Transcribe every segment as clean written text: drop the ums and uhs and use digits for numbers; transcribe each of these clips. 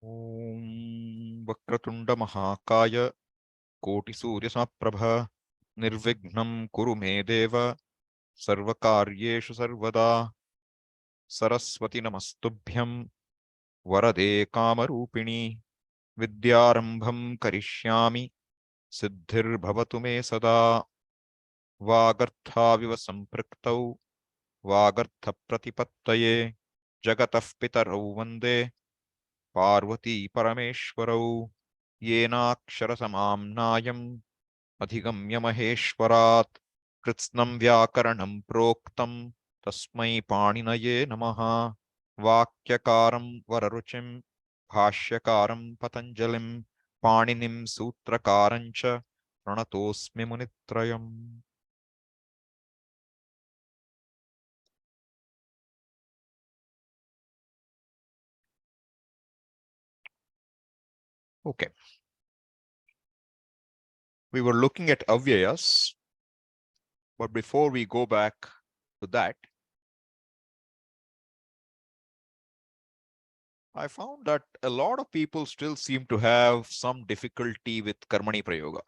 Om Vakratunda Mahakaya Koti Surya Samaprabha Nirvignam Kuru Me Deva Sarvakaryeshu Sarvada Saraswati Namastubhyam Varade Kamarupini Vidyarambham Karishyami Siddhir Bhavatu Me Sada Vagarthaviva Sampraktau Vagartha Pratipattaye Jagatah Pitarau Vande Parvati Parameshwarau Yenaksharasamamnayam Adhigamya Maheshwarat Kritsnam Vyakaranam Proktam Tasmai Paninaye Namaha Vakyakaram Vararuchim Bhashyakaram Patanjalim Paninim Sutrakarancha Pranatosmi Munitrayam. Okay. We were looking at Avyayas, but before we go back to that, I found that a lot of people still seem to have some difficulty with Karmani prayoga.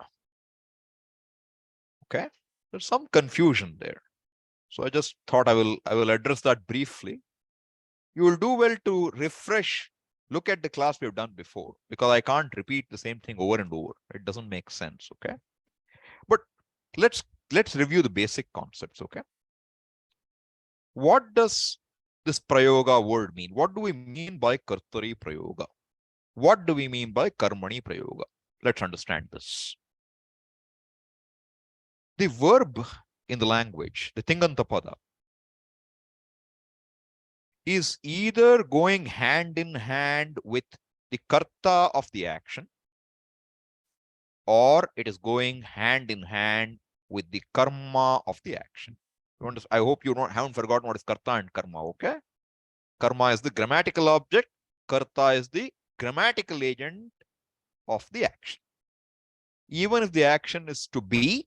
Okay, there's some confusion there. So I just thought I will address that briefly. You will do well to refresh, look at the class we've done before, because I can't repeat the same thing over and over. It doesn't make sense. Okay, but let's review the basic concepts. Okay, what does this prayoga word mean? What do we mean by Kartari prayoga? What do we mean by Karmani prayoga? Let's understand this. The verb in the language, the Tingantapada, is either going hand in hand with the karta of the action, or it is going hand in hand with the karma of the action. I hope you haven't forgotten what is karta and karma, okay? Karma is the grammatical object, karta is the grammatical agent of the action. Even if the action is to be,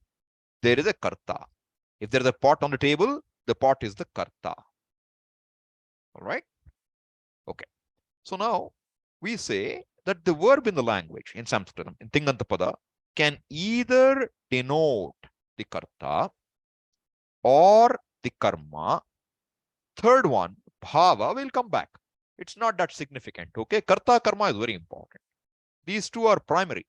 there is a karta. If there is a pot on the table, the pot is the karta. All right? Okay. So now we say that the verb in the language, in Sanskrit, in Tingantapada, can either denote the karta or the karma. Third one, bhava, will come back. It's not that significant. Okay? Karta, karma is very important. These two are primary.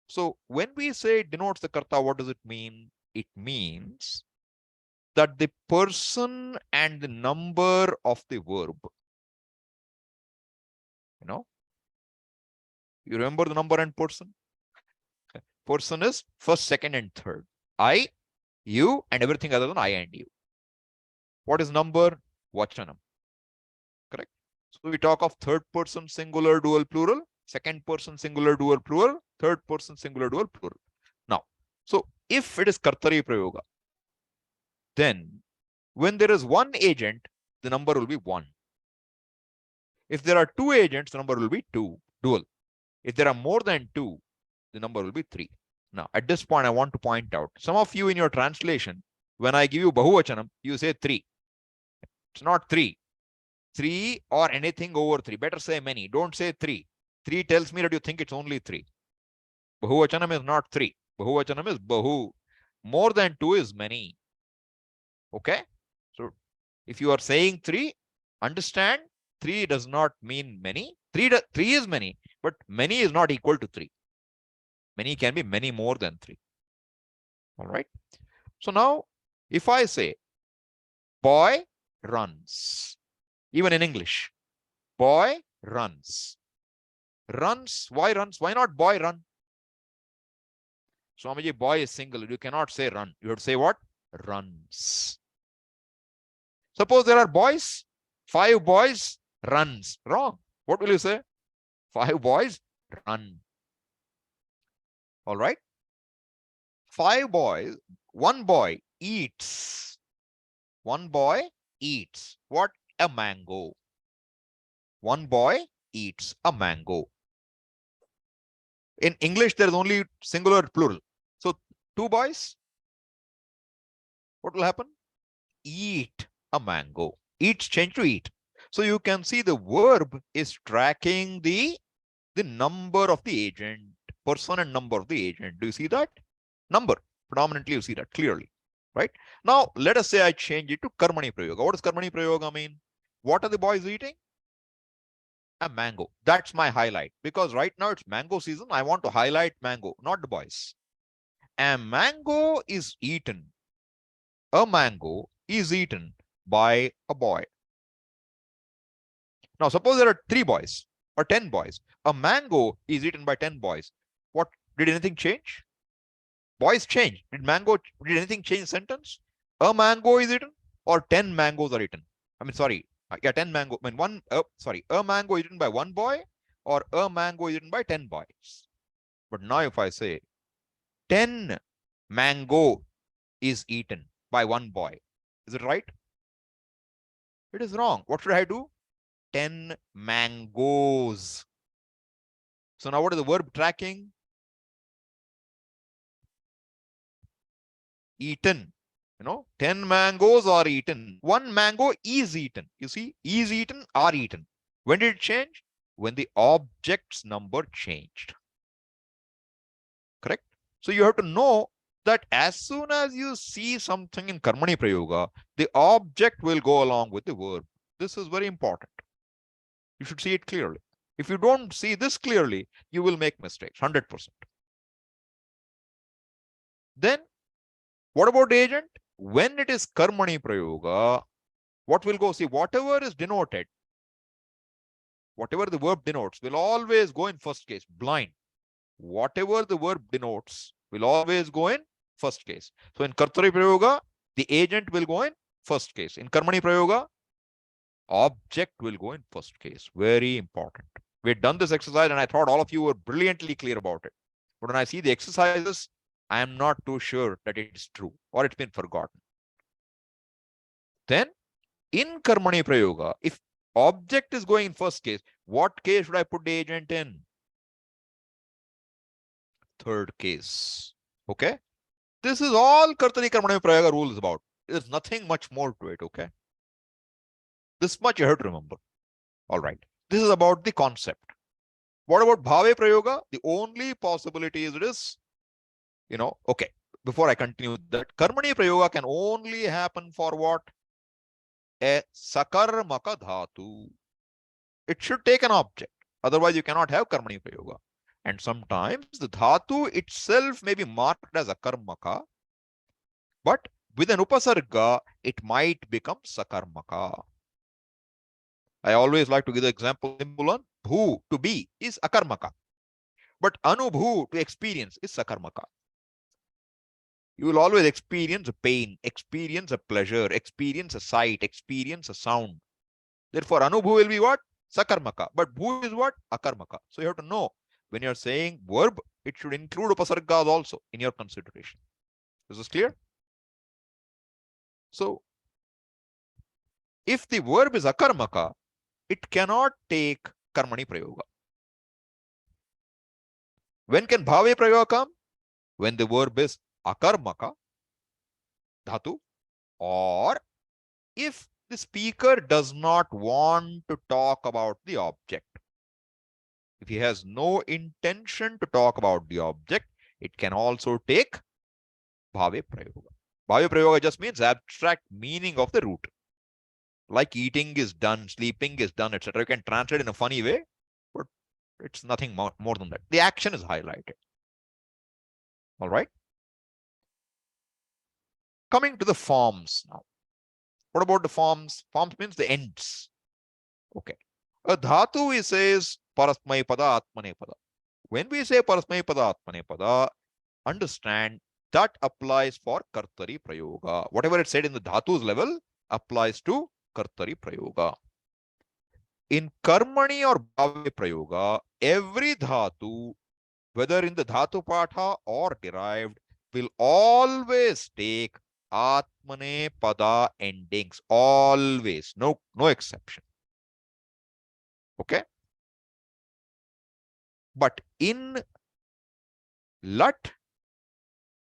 So when we say it denotes the karta, what does it mean? It means that the person and the number of the verb, you remember the number and person? Person is first, second, and third. I, you, and everything other than I and you. What is number? Vachanam. Correct? So we talk of third person singular dual plural, second person singular dual plural, third person singular dual plural. Now, so if it is Kartari prayoga, then when there is one agent, the number will be 1. If there are 2 agents, the number will be 2, dual. If there are more than 2, the number will be 3. Now, at this point, I want to point out, some of you in your translation, when I give you Bahuvachanam, you say 3. It's not 3. 3 or anything over 3. Better say many. Don't say 3. 3 tells me that you think it's only 3. Bahuvachanam is not 3. Bahuvachanam is Bahu. More than 2 is many. Okay? So, if you are saying 3, understand 3 does not mean many. 3 is many, but many is not equal to 3. Many can be many more than 3. All right. So now, if I say, boy runs, even in English, boy runs. Runs, why runs? Why not boy run? Swamiji, boy is singular. You cannot say run. You have to say what? Runs. Suppose there are boys, 5 boys, runs. Wrong. What will you say? 5 boys, run. All right. 5 boys, 1 boy eats. 1 boy eats. What? A mango. 1 boy eats a mango. In English, there is only singular plural. So 2 boys, what will happen? Eat a mango. Eats change to eat. So you can see the verb is tracking the number of the agent, person and number of the agent. Do you see that? Number. Predominantly, you see that clearly. Right? Now, let us say I change it to Karmani prayoga. What does Karmani prayoga mean? What are the boys eating? A mango. That's my highlight. Because right now it's mango season. I want to highlight mango, not the boys. A mango is eaten. A mango is eaten by a boy. Now, suppose there are 3 boys or 10 boys. A mango is eaten by 10 boys. What, did anything change? Boys change. Did anything change the sentence? A mango is eaten or 10 mangoes are eaten? I mean, sorry. Yeah, 10 mango. I mean, a mango is eaten by 1 boy or a mango is eaten by 10 boys. But now if I say 10 mango is eaten by 1 boy, is it right? It is wrong. What should I do? 10 mangoes. So now what is the verb tracking? Eaten. 10 mangoes are eaten. 1 mango is eaten. You see, is eaten, are eaten. When did it change? When the object's number changed. Correct? So you have to know that as soon as you see something in Karmani prayoga, the object will go along with the verb. This is very important. You should see it clearly. If you don't see this clearly, you will make mistakes, 100%. Then, what about the agent? When it is Karmani prayoga, what will go? See, whatever is denoted, whatever the verb denotes, will always go in first case, blind. Whatever the verb denotes will always go in first case. So in Kartari prayoga, the agent will go in first case. In Karmani prayoga, object will go in first case. Very important. We had done this exercise and I thought all of you were brilliantly clear about it. But when I see the exercises, I am not too sure that it's true or it's been forgotten. Then in Karmani prayoga, if object is going in first case, what case should I put the agent in? Third case. Okay. This is all Kartari Karmani prayoga rule is about. There's nothing much more to it. Okay. This much you have to remember. All right. This is about the concept. What about bhave prayoga? The only possibility is it is, okay. Before I continue that, Karmani prayoga can only happen for what? A sakarmaka dhatu. It should take an object. Otherwise, you cannot have Karmani prayoga. And sometimes the dhatu itself may be marked as a karmaka, but with an upasarga, it might become sakarmaka. I always like to give the example, bhu, to be, is akarmaka. But anubhu, to experience, is sakarmaka. You will always experience a pain, experience a pleasure, experience a sight, experience a sound. Therefore, anubhu will be what? Sakarmaka. But bhu is what? Akarmaka. So you have to know, when you're saying verb, it should include upasargas also in your consideration. Is this clear? So, if the verb is akarmaka, it cannot take karmani prayoga. When can bhave prayoga come? When the verb is akarmaka, dhatu, or if the speaker does not want to talk about the object. If he has no intention to talk about the object, it can also take bhave prayoga. Bhave prayoga just means abstract meaning of the root. Like eating is done, sleeping is done, etc. You can translate in a funny way, but it's nothing more than that. The action is highlighted. All right. Coming to the forms now. What about the forms? Forms means the ends. Okay. A dhatu says parasmai pada atmane pada. When we say parasmai pada atmane pada, understand that applies for kartari prayoga. Whatever it said in the dhatu's level applies to kartari prayoga. In karmani or bhave prayoga, every dhatu, whether in the dhatu patha or derived, will always take atmane pada endings. Always. No exception. Okay. But in lat,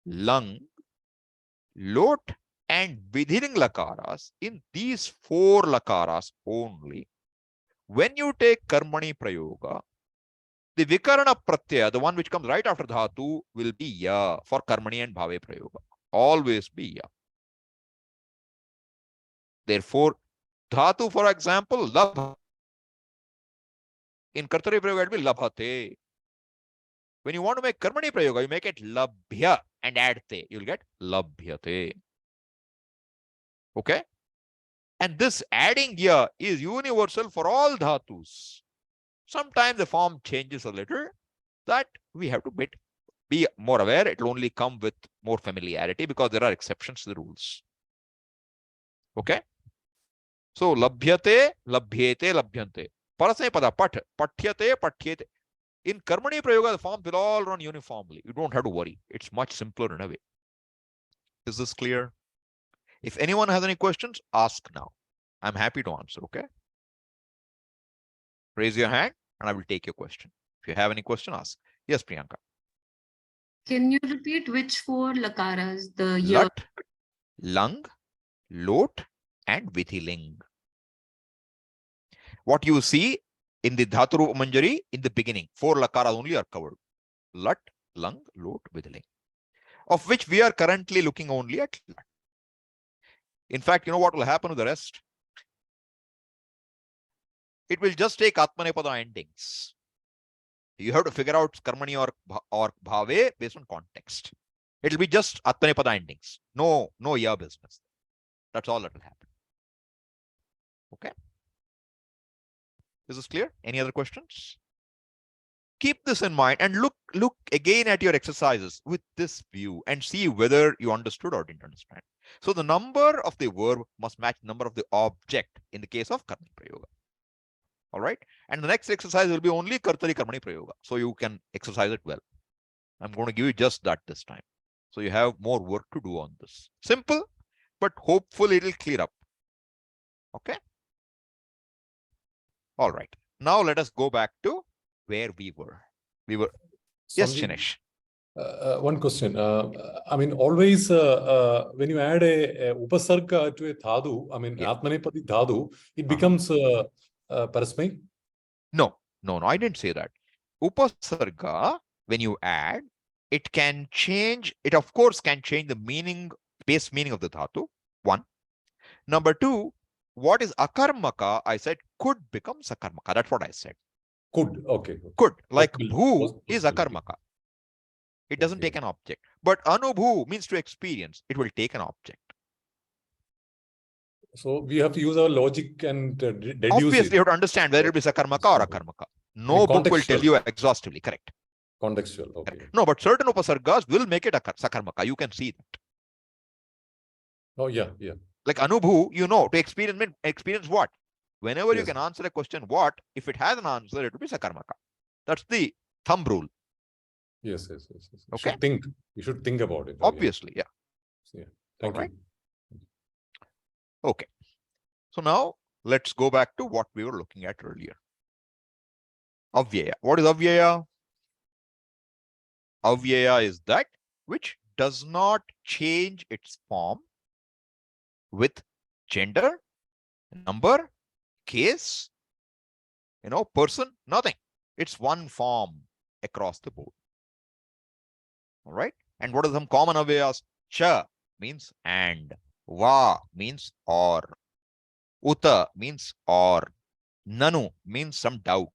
lung, lot, and vidhiring lakaras, in these 4 lakaras only, when you take Karmani prayoga, the Vikarana pratyaya, the one which comes right after dhatu, will be ya for Karmani and Bhave prayoga. Always be ya. Therefore, dhatu, for example, labha. In Kartari prayoga, it will be labhate. When you want to make Karmani prayoga, you make it labhya and add te. You'll get labhyate. Okay? And this adding ya is universal for all dhatus. Sometimes the form changes a little. That we have to be more aware. It will only come with more familiarity because there are exceptions to the rules. Okay? So, labhyate, labhyete, labhyante. Parasapada, pat, pathyate, pathyete. In Karmani prayoga, the forms will all run uniformly. You don't have to worry. It's much simpler in a way. Is this clear? If anyone has any questions, ask now. I'm happy to answer, okay? Raise your hand and I will take your question. If you have any question, ask. Yes, Priyanka. Can you repeat which four lakaras? The Lat, lung, lot, and vithiling. What you see in the Dhatu Manjari in the beginning, four lakaras only are covered. Lat, lung, lot, vithiling. Of which we are currently looking only at lat. In fact, you know what will happen to the rest? It will just take Atmanepada endings. You have to figure out Karmani or Bhave based on context. It will be just Atmanepada endings. No ya business. That's all that will happen. Okay? Is this clear? Any other questions? Keep this in mind and look again at your exercises with this view and see whether you understood or didn't understand. So the number of the verb must match the number of the object in the case of Karmani prayoga. All right. And the next exercise will be only Kartari Karmani prayoga. So you can exercise it well. I'm going to give you just that this time. So you have more work to do on this. Simple, but hopefully it'll clear up. Okay. All right. Now let us go back to where we were. Yes, Chinesh. One question. I mean, always when you add a upasarga to a dhatu, I mean, Atmanepadi dhatu, it becomes parasmai? No, I didn't say that. Upasarga, when you add, it can change, it of course can change the meaning, base meaning of the dhatu, one. Number two, what is akarmaka, I said, could become sakarmaka. That's what I said. Could, okay. Could, like bhu is akarmaka. It doesn't take an object. But anubhu means to experience. It will take an object. So we have to use our logic and deduce Obviously, it. you have to understand whether it is sakarmaka or akarmaka. No book will tell you exhaustively, correct? Contextual, okay. Correct. No, but certain upasargas will make it sakarmaka. You can see that. Oh, yeah. Like anubhu, you know, to experience what? Whenever you can answer a question, what? If it has an answer, it will be sakarmaka. That's the thumb rule. Yes. Okay. You should think about it. Obviously, yeah. Thank you. Okay. So now let's go back to what we were looking at earlier. Avyaya. What is avyaya? Avyaya is that which does not change its form with gender, number, case, person, nothing. It's one form across the board. All right. And what are some common avyayas? Cha means and. Va means or. Uta means or. Nanu means some doubt.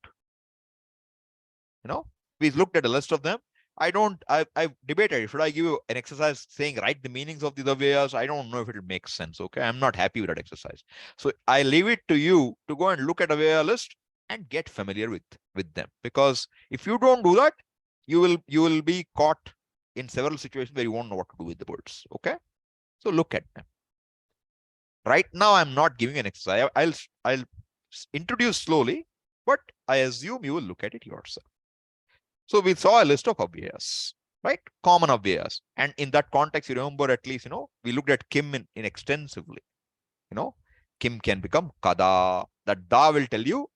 We looked at a list of them. I've debated, should I give you an exercise saying write the meanings of these avyayas? I don't know if it'll make sense. Okay. I'm not happy with that exercise. So I leave it to you to go and look at avyaya list and get familiar with them. Because if you don't do that, you will be caught in several situations where you won't know what to do with the words. Okay. So look at them. Right now, I'm not giving an exercise. I'll introduce slowly, but I assume you will look at it yourself. So we saw a list of avyayas, right? Common avyayas. And in that context, you remember at least, we looked at kim in extensively. Kim can become kada. That da will tell you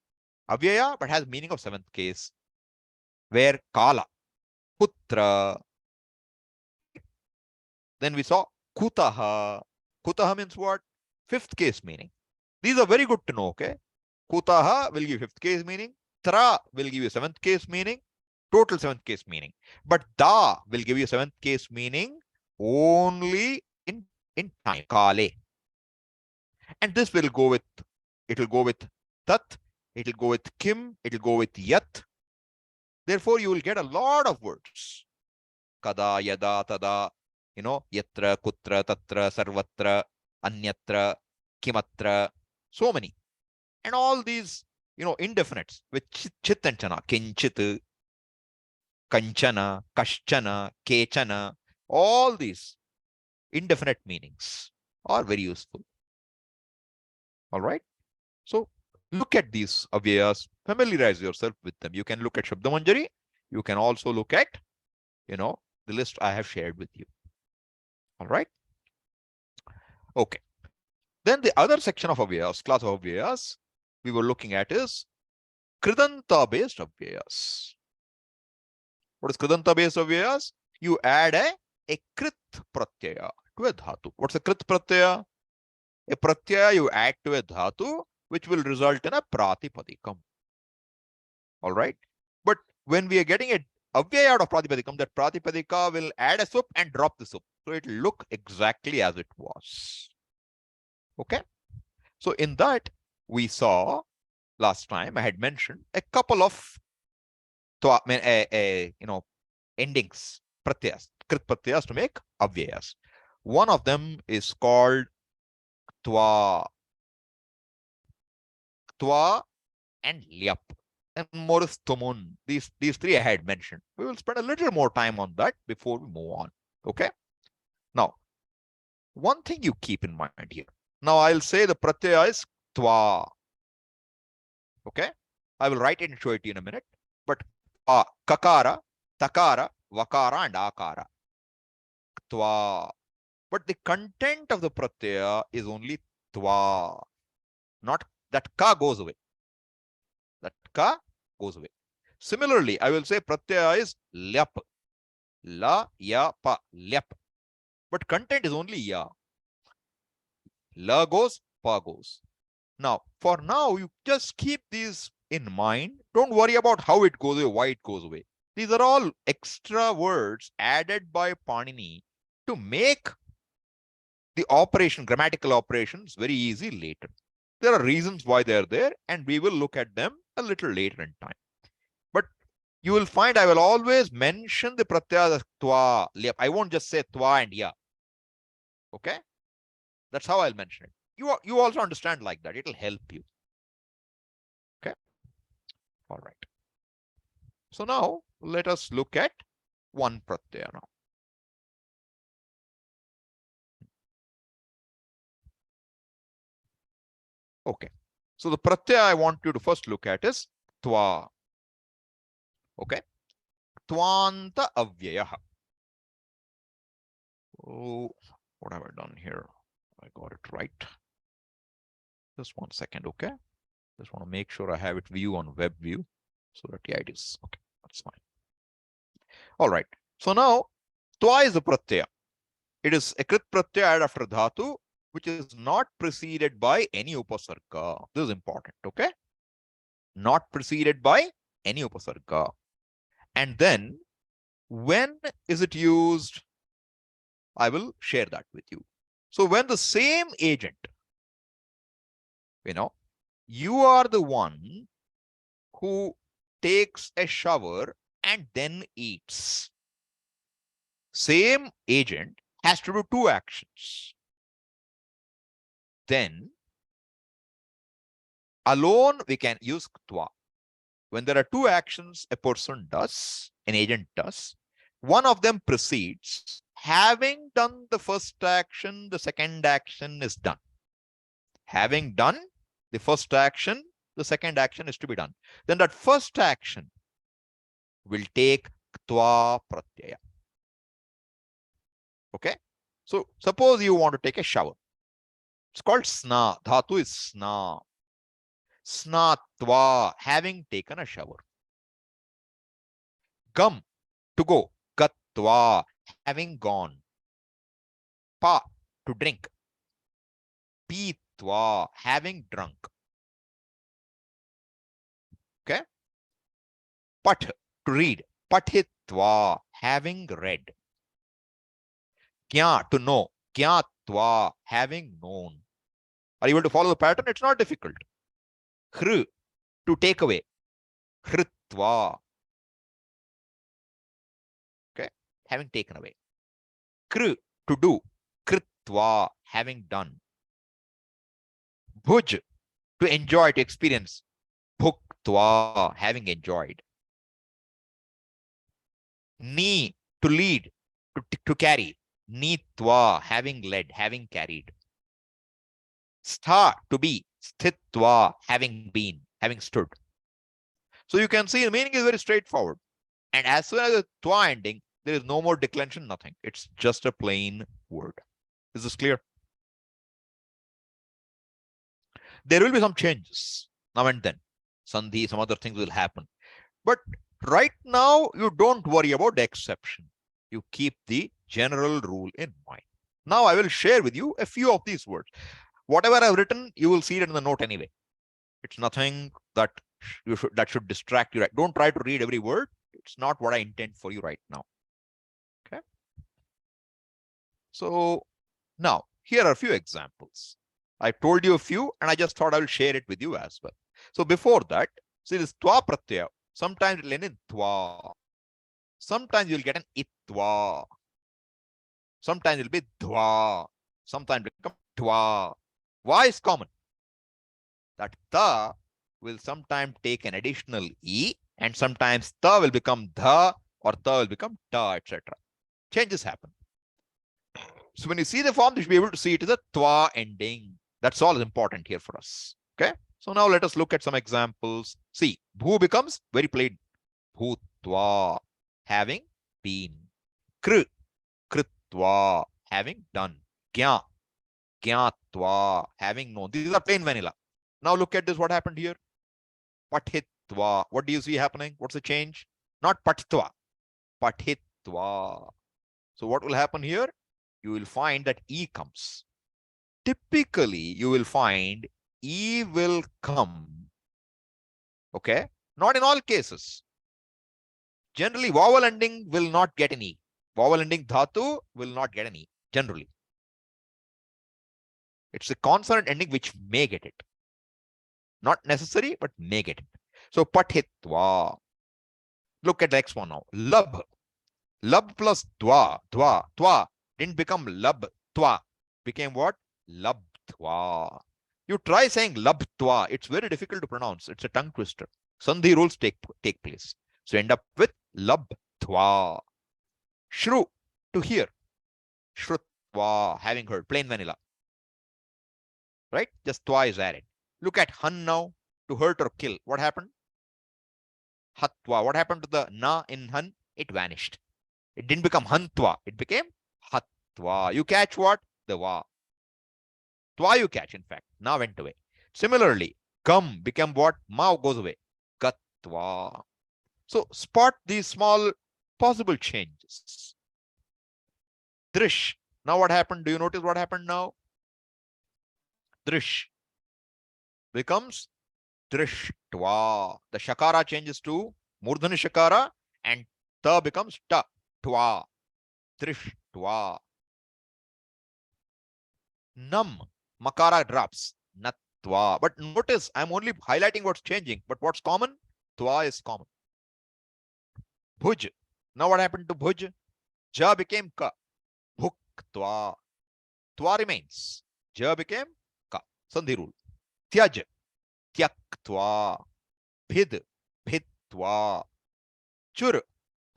avyaya, but has meaning of seventh case. Where kala, putra. Then we saw kutaha. Kutaha means what? Fifth case meaning. These are very good to know, okay? Kutaha will give you fifth case meaning. Tra will give you seventh case meaning. Total seventh case meaning. But da will give you seventh case meaning only in time. Kale. And this will go with, it will go with tat, it will go with kim, it will go with yat. Therefore, you will get a lot of words. Kada, yada, tada, yatra, kutra, tatra, sarvatra, anyatra, kimatra, so many. And all these, indefinites with chit and chana, kinchit, kanchana, kashchana, kechana, all these indefinite meanings are very useful. All right. So look at these avyayas, familiarize yourself with them. You can look at Shabdamanjari. You can also look at, the list I have shared with you. All right. Okay. Then the other section of avyayas, class of avyayas, we were looking at is kridanta-based avyayas. What is kridanta-based avyayas? You add a krit pratyaya to a dhatu. What's a krit pratyaya? A pratyaya you add to a dhatu, which will result in a pratipadikam. All right. But when we are getting a avyaya out of pratipadikam, that pratipadika will add a sup and drop the sup. So it will look exactly as it was. Okay. So in that, we saw last time, I had mentioned a couple of endings, pratyayas, krit pratyayas to make avyayas. One of them is called ktvaa and lyap, and more is tuun. These three I had mentioned. We will spend a little more time on that before we move on. Okay. Now, one thing you keep in mind here. Now I'll say the pratyaya is ktvaa. Okay. I will write it and show it to you in a minute. But kakara, takara, vakara, and akara. Ktvaa. But the content of the pratyaya is only tva. Not that ka goes away. That ka goes away. Similarly, I will say pratyaya is lyap. La, ya, pa, lyap. But content is only ya. La goes, pa goes. Now, for now, you just keep these in mind. Don't worry about how it goes away, why it goes away. These are all extra words added by Panini to make the operation, grammatical operations, very easy later. There are reasons why they're there, and we will look at them a little later in time. But you will find I will always mention the pratyaya tva, lyap. I won't just say tva and ya. Okay? That's how I'll mention it. You also understand like that. It'll help you. Okay? All right. So now let us look at one pratyaya now. Okay. So the pratyaya I want you to first look at is tva. Okay. Tvanta avyayah. Oh, what have I done here? I got it right. Just 1 second, okay? Just want to make sure I have it view on web view so that yeah, it is okay. That's fine. All right. So now twa is the pratyaya. It is a krit pratyaya after dhatu, which is not preceded by any upasarga. This is important, okay? Not preceded by any upasarga. And then when is it used? I will share that with you. So when the same agent, you are the one who takes a shower and then eats. Same agent has to do two actions. Then alone we can use ktvaa. When there are two actions a person does, an agent does, one of them precedes. Having done the first action, the second action is done. Having done the first action, the second action is to be done. Then that first action will take ktvaa pratyaya. Okay. So suppose you want to take a shower. It's called sna. Dhatu is sna. Snatva, having taken a shower. Gam, to go. Gatva, having gone. Pa, to drink. Pitva, having drunk. Pat, to read. Pathitva, having read. Kya, to know. Kyatva, having known. Are you able to follow the pattern? It's not difficult. Khr, to take away. Kritva. Okay, having taken away. Kr, to do. Kritva, having done. Bhuj, to enjoy, to experience. Bhuktva, having enjoyed. Ni, to lead, to carry. Nitva, having led, having carried. Stha, to be. Sthitva, having been, having stood. So you can see the meaning is very straightforward. And as soon as the twa ending, there is no more declension, nothing. It's just a plain word. Is this clear? There will be some changes now and then. Sandhi, some other things will happen. But right now, you don't worry about the exception. You keep the general rule in mind. Now I will share with you a few of these words. Whatever I've written, you will see it in the note anyway. It's nothing that should distract you. Don't try to read every word. It's not what I intend for you right now. Okay. So now here are a few examples. I told you a few, and I just thought I will share it with you as well. So before that, see this twa pratyaya. Sometimes it'll end in twa. Sometimes you'll get an itwa. Sometimes it'll be dwa. Sometimes it'll become twa. Why is common? That ta will sometimes take an additional e, and sometimes ta will become dha, or ta will become ta, etc. Changes happen. So when you see the form, you should be able to see it is a twa ending. That's all is important here for us. Okay. So now let us look at some examples. See, bhu becomes very plain. Bhutva, having been. Kr, kritva, having done. Kya, kyatva, having known. These are plain vanilla. Now look at this, what happened here. Pathitva. What do you see happening? What's the change? Not patitva, pathitva. So what will happen here? You will find that E comes. Typically, you will find E will come. Okay? Not in all cases. Generally, vowel ending will not get an E. Vowel ending dhatu will not get an E, generally. It's a consonant ending which may get it. Not necessary, but may get it. So, pathitva. Look at the next one now. Lab. Lab plus dwa. Twa didn't become lab twa. Became what? Labtwa. You try saying labtwa. It's very difficult to pronounce. It's a tongue twister. Sandhi rules take place. So end up with labtwa. Shru, to hear. Shrutva, having heard. Plain vanilla. Right? Just twa is added. Look at han now. To hurt or kill. What happened? Hatwa. What happened to the na in han? It vanished. It didn't become hantwa. It became hatwa. You catch what? The va. Twa you catch, in fact. Na went away. Similarly, kam became what? Ma goes away. Gatwa. So spot these small possible changes. Drish. Now what happened? Do you notice what happened now? Drish becomes drishtva. The shakara changes to murdhani shakara, and ta becomes ta. Twa. Drishtva. Nam. Makara drops. Natva. But notice, I'm only highlighting what's changing. But what's common? Twa is common. Bhuj. Now what happened to bhuj? Ja became ka. Bhuktva. Twa remains. Ja became ka. Sandhi rule. Tyaj. Tyaktva. Bhid. Bhitva. Chur.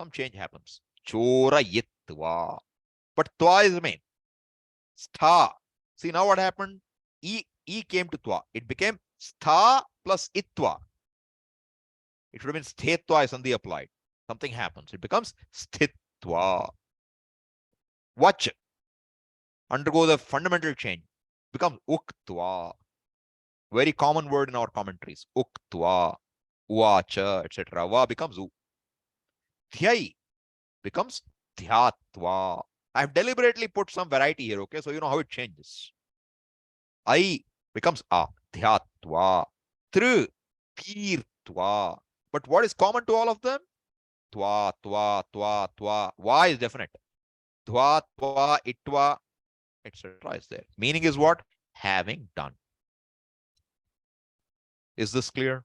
Some change happens. Chorayitva. But twa is remain. Stha. See now what happened? E came to twa. It became stha plus itva. It should have been sthetva as sandhi applied. Something happens. It becomes sthitva. Vach undergoes a fundamental change. Becomes uktva. Very common word in our commentaries. Uktva, uvacha, etc. Va becomes u. Dhyai becomes dhyatva. I have deliberately put some variety here, okay? So you know how it changes. I becomes a, dhyatva. Tr, tirtva. But what is common to all of them? Twa, twa, twa, twa. Va is definite. Twa, twa, itwa, etc. is there. Meaning is what? Having done. Is this clear?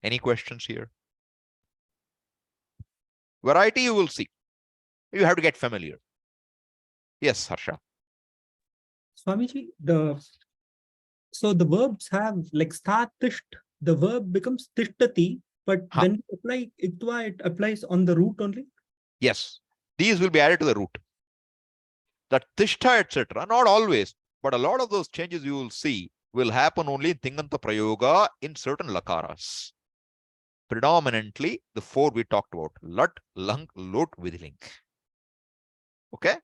Any questions here? Variety you will see. You have to get familiar. Yes, Harsha. Swamiji, so the verbs have like start tisht, the verb becomes tishtati, but when we apply iktva, it applies on the root only? Yes. These will be added to the root. That tishtha, etc. Not always, but a lot of those changes you will see will happen only in tinganta prayoga in certain lakaras. Predominantly, the four we talked about. Lut, lung, lot, vidhiling. Okay?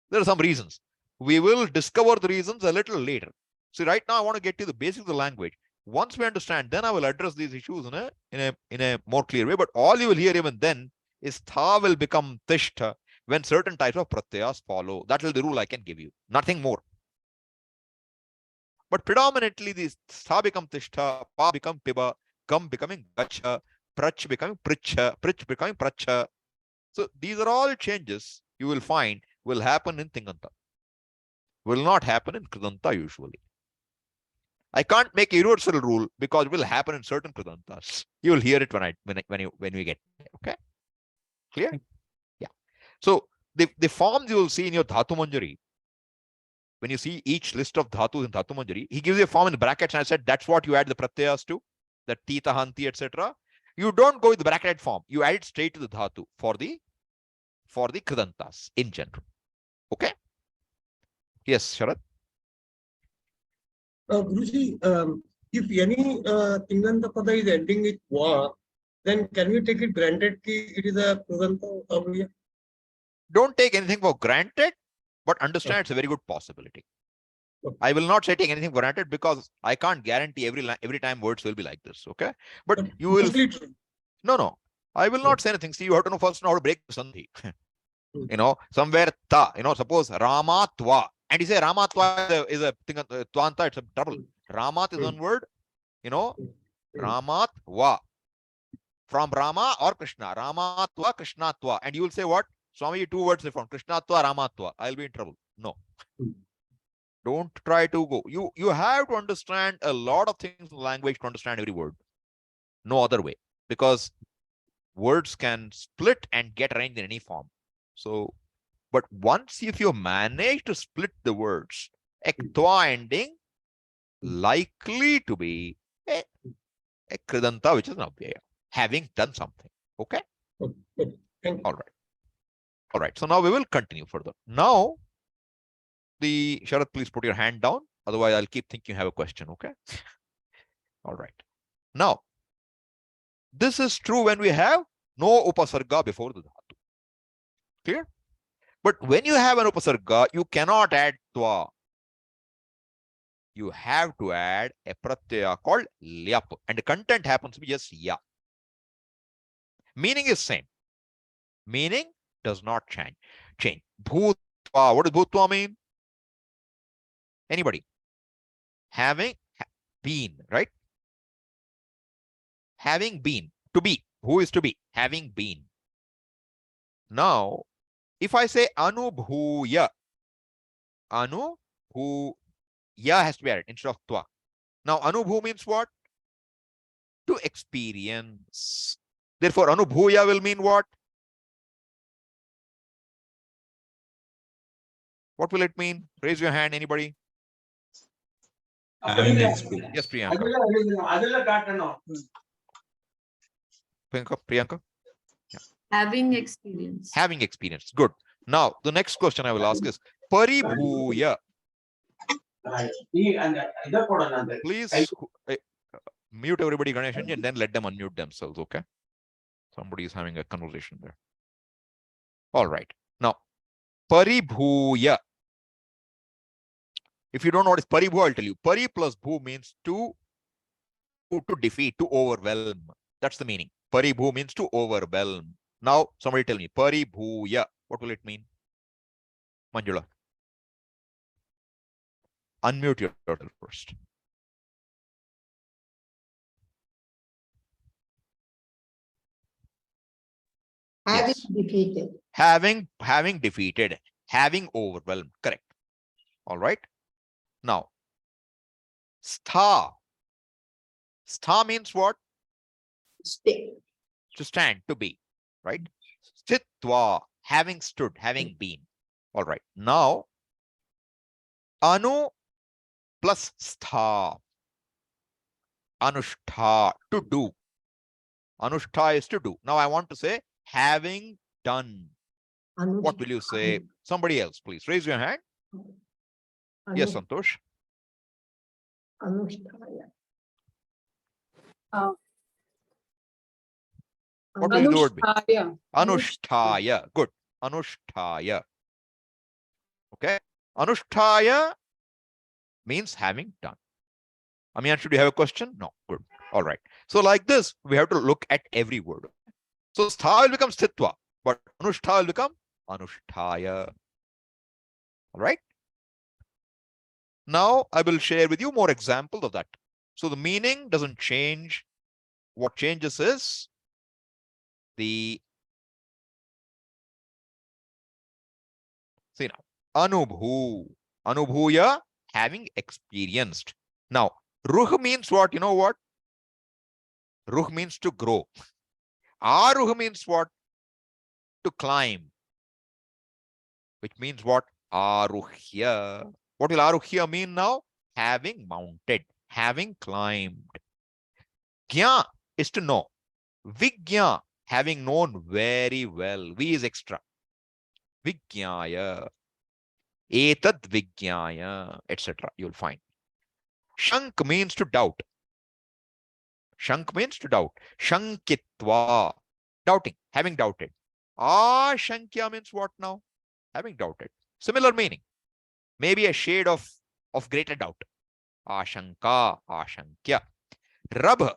There are some reasons. We will discover the reasons a little later. See, right now I want to get to the basics of the language. Once we understand, then I will address these issues in a more clear way. But all you will hear even then is tha will become tishtha when certain types of pratyayas follow. That will be the rule I can give you. Nothing more. But predominantly, these tha become tishtha, pa become piba, gam becoming gacha, prach becoming pricha, prich becoming pracha. So these are all changes you will find will happen in tinganta. Will not happen in kridanta usually. I can't make a universal rule because it will happen in certain kridantas. You will hear it when we get there. Okay, clear? Yeah. So the forms you will see in your dhatu manjari, when you see each list of dhatus in dhatu manjari, he gives you a form in the brackets, and I said that's what you add the pratyayas to, the tita, hanti, etc. You don't go with the bracketed form. You add it straight to the dhatu for the kridantas in general. Okay. Yes, Sharad. Guruji, if any Tinganta Pada is ending with va, then can we take it granted that it is a Krudanta Avya? Don't take anything for granted, but understand it's a very good possibility. I will not say take anything for granted because I can't guarantee every time words will be like this. Okay, but you will. No. I will not say anything. See, you have to know first how to break the sandhi. Somewhere ta. Suppose Ramatva. And you say Ramatva is a thing, Twanta, it's a trouble. Ramat is one word, Ramatva. From Rama or Krishna. Ramatva, Krishnatva. And you will say what? Swami, two words from Krishnatva, Ramatva. I'll be in trouble. No. Don't try to go. You have to understand a lot of things in language to understand every word. No other way. Because words can split and get arranged in any form. So, but once if you manage to split the words, ektva ending likely to be a kridanta, which is an avyaya, having done something. Okay? All right. So now we will continue further. Now, Sharad, please put your hand down. Otherwise, I'll keep thinking you have a question. Okay? All right. Now, this is true when we have no upasarga before the dhatu. Clear? But when you have an upasarga, you cannot add twa. You have to add a pratyaya called lyap. And the content happens to be just ya. Meaning is same. Meaning does not change. Bhutva. What does bhutva mean? Anybody? Having been, right? Having been. To be. Who is to be? Having been. Now, if I say anubhuya, anubhuya has to be added instead of twa. Now, anubhu means what? To experience. Therefore, anubhuya will mean what? What will it mean? Raise your hand, anybody? Having experience. Yes, Priyanka. Priyanka? Yeah. Having experience. Having experience. Good. Now, the next question I will ask is paribhuya. Please mute everybody, Ganesh, and then let them unmute themselves, okay? Somebody is having a conversation there. All right. Now, paribhuya. If you don't know what is paribhu, I'll tell you. Pari plus bhu means to defeat, to overwhelm. That's the meaning. Paribhu means to overwhelm. Now, somebody tell me, paribhuya. What will it mean? Manjula. Unmute yourself first. Having Yes. defeated. Having defeated, having overwhelmed. Correct. All right. Now, stha. Stha means what? Stay. To stand, to be. Right? Sthitva, having stood, having been. All right. Now, anu plus stha. Anushta, to do. Anushta is to do. Now I want to say having done. What will you say? Somebody else, please. Raise your hand. Yes, Santosh. Anushtaya. What will the word be? Anushtaya. Anushtaya. Good. Anushtaya. Okay. Anushtaya means having done. I mean, should you have a question? No. Good. All right. So like this, we have to look at every word. So stha will become sthitva, but anushta will become anushtaya. All right. Now I will share with you more examples of that. So the meaning doesn't change. What changes is the, see now, anubhu, anubhuya, having experienced. Now, ruh means what? You know what? Ruh means to grow. Aruh means what? To climb. Which means what? Aruhya. What will aruhya mean now? Having mounted, having climbed. Gya is to know. Vigya, having known very well. V is extra. Vigyaya. Etad vigyaya, etc. You'll find. Shank means to doubt. Shank means to doubt. Shankitva, doubting, having doubted. Ashankya means what now? Having doubted. Similar meaning. Maybe a shade of greater doubt. Ashanka, ashankya. Rab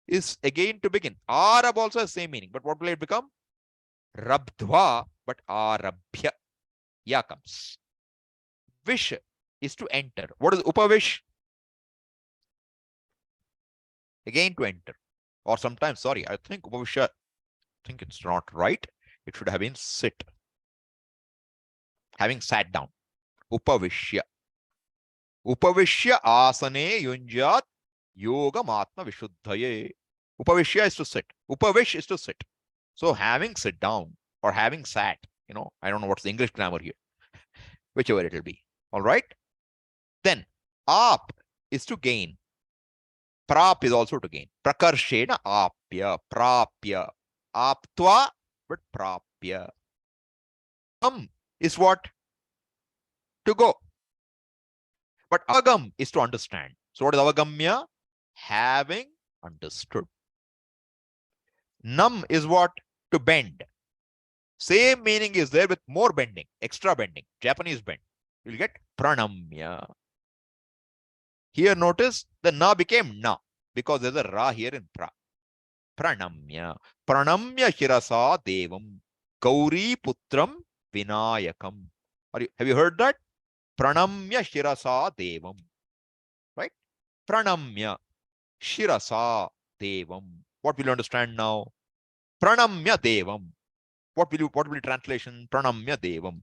is again to begin. Arab also has same meaning, but what will it become? Rabdhva, but arabhya. Ya comes. Wish is to enter. What is upavish? Again to enter. Or sometimes, sorry, I think upavisha, I think it's not right. It should have been sit. Having sat down. Upavishya. Upavishya asane yunjat yoga matma vishuddhaye. Upavishya is to sit. Upavish is to sit. So having sit down or having sat, you know, I don't know what's the English grammar here. Whichever it will be. All right. Then ap is to gain. Prap is also to gain. Prakarshena apya, prapya. Aptva, but prapya. Is what? To go. But avagam is to understand. So what is avagamya? Having understood. Nam is what? To bend. Same meaning is there with more bending, extra bending, Japanese bend. You'll get pranamya. Here notice the na became na because there's a ra here in pra. Pranamya. Pranamya hirasa devam. Gauri putram vinayakam. Have you heard that? Pranamya shirasa devam. Right? Pranamya shirasa devam. What will you understand now? Pranamya devam. What will translation? Pranamya devam.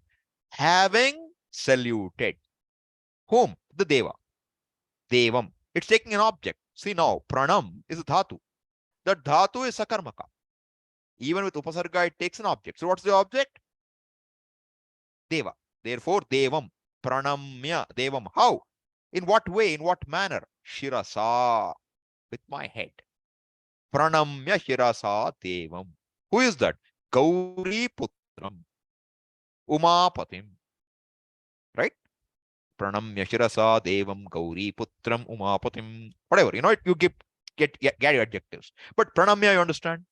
Having saluted. Whom? The deva. Devam. It's taking an object. See now, pranam is a dhatu. That dhatu is sakarmaka. Even with upasarga, it takes an object. So what's the object? Deva. Therefore, devam. Pranamya devam. How? In what way? In what manner? Shirasa. With my head. Pranamya shirasa devam. Who is that? Gauri putram. Umapatim. Right? Pranamya shirasa devam gauri putram umapatim. Whatever. You know, you get your adjectives. But pranamya, you understand?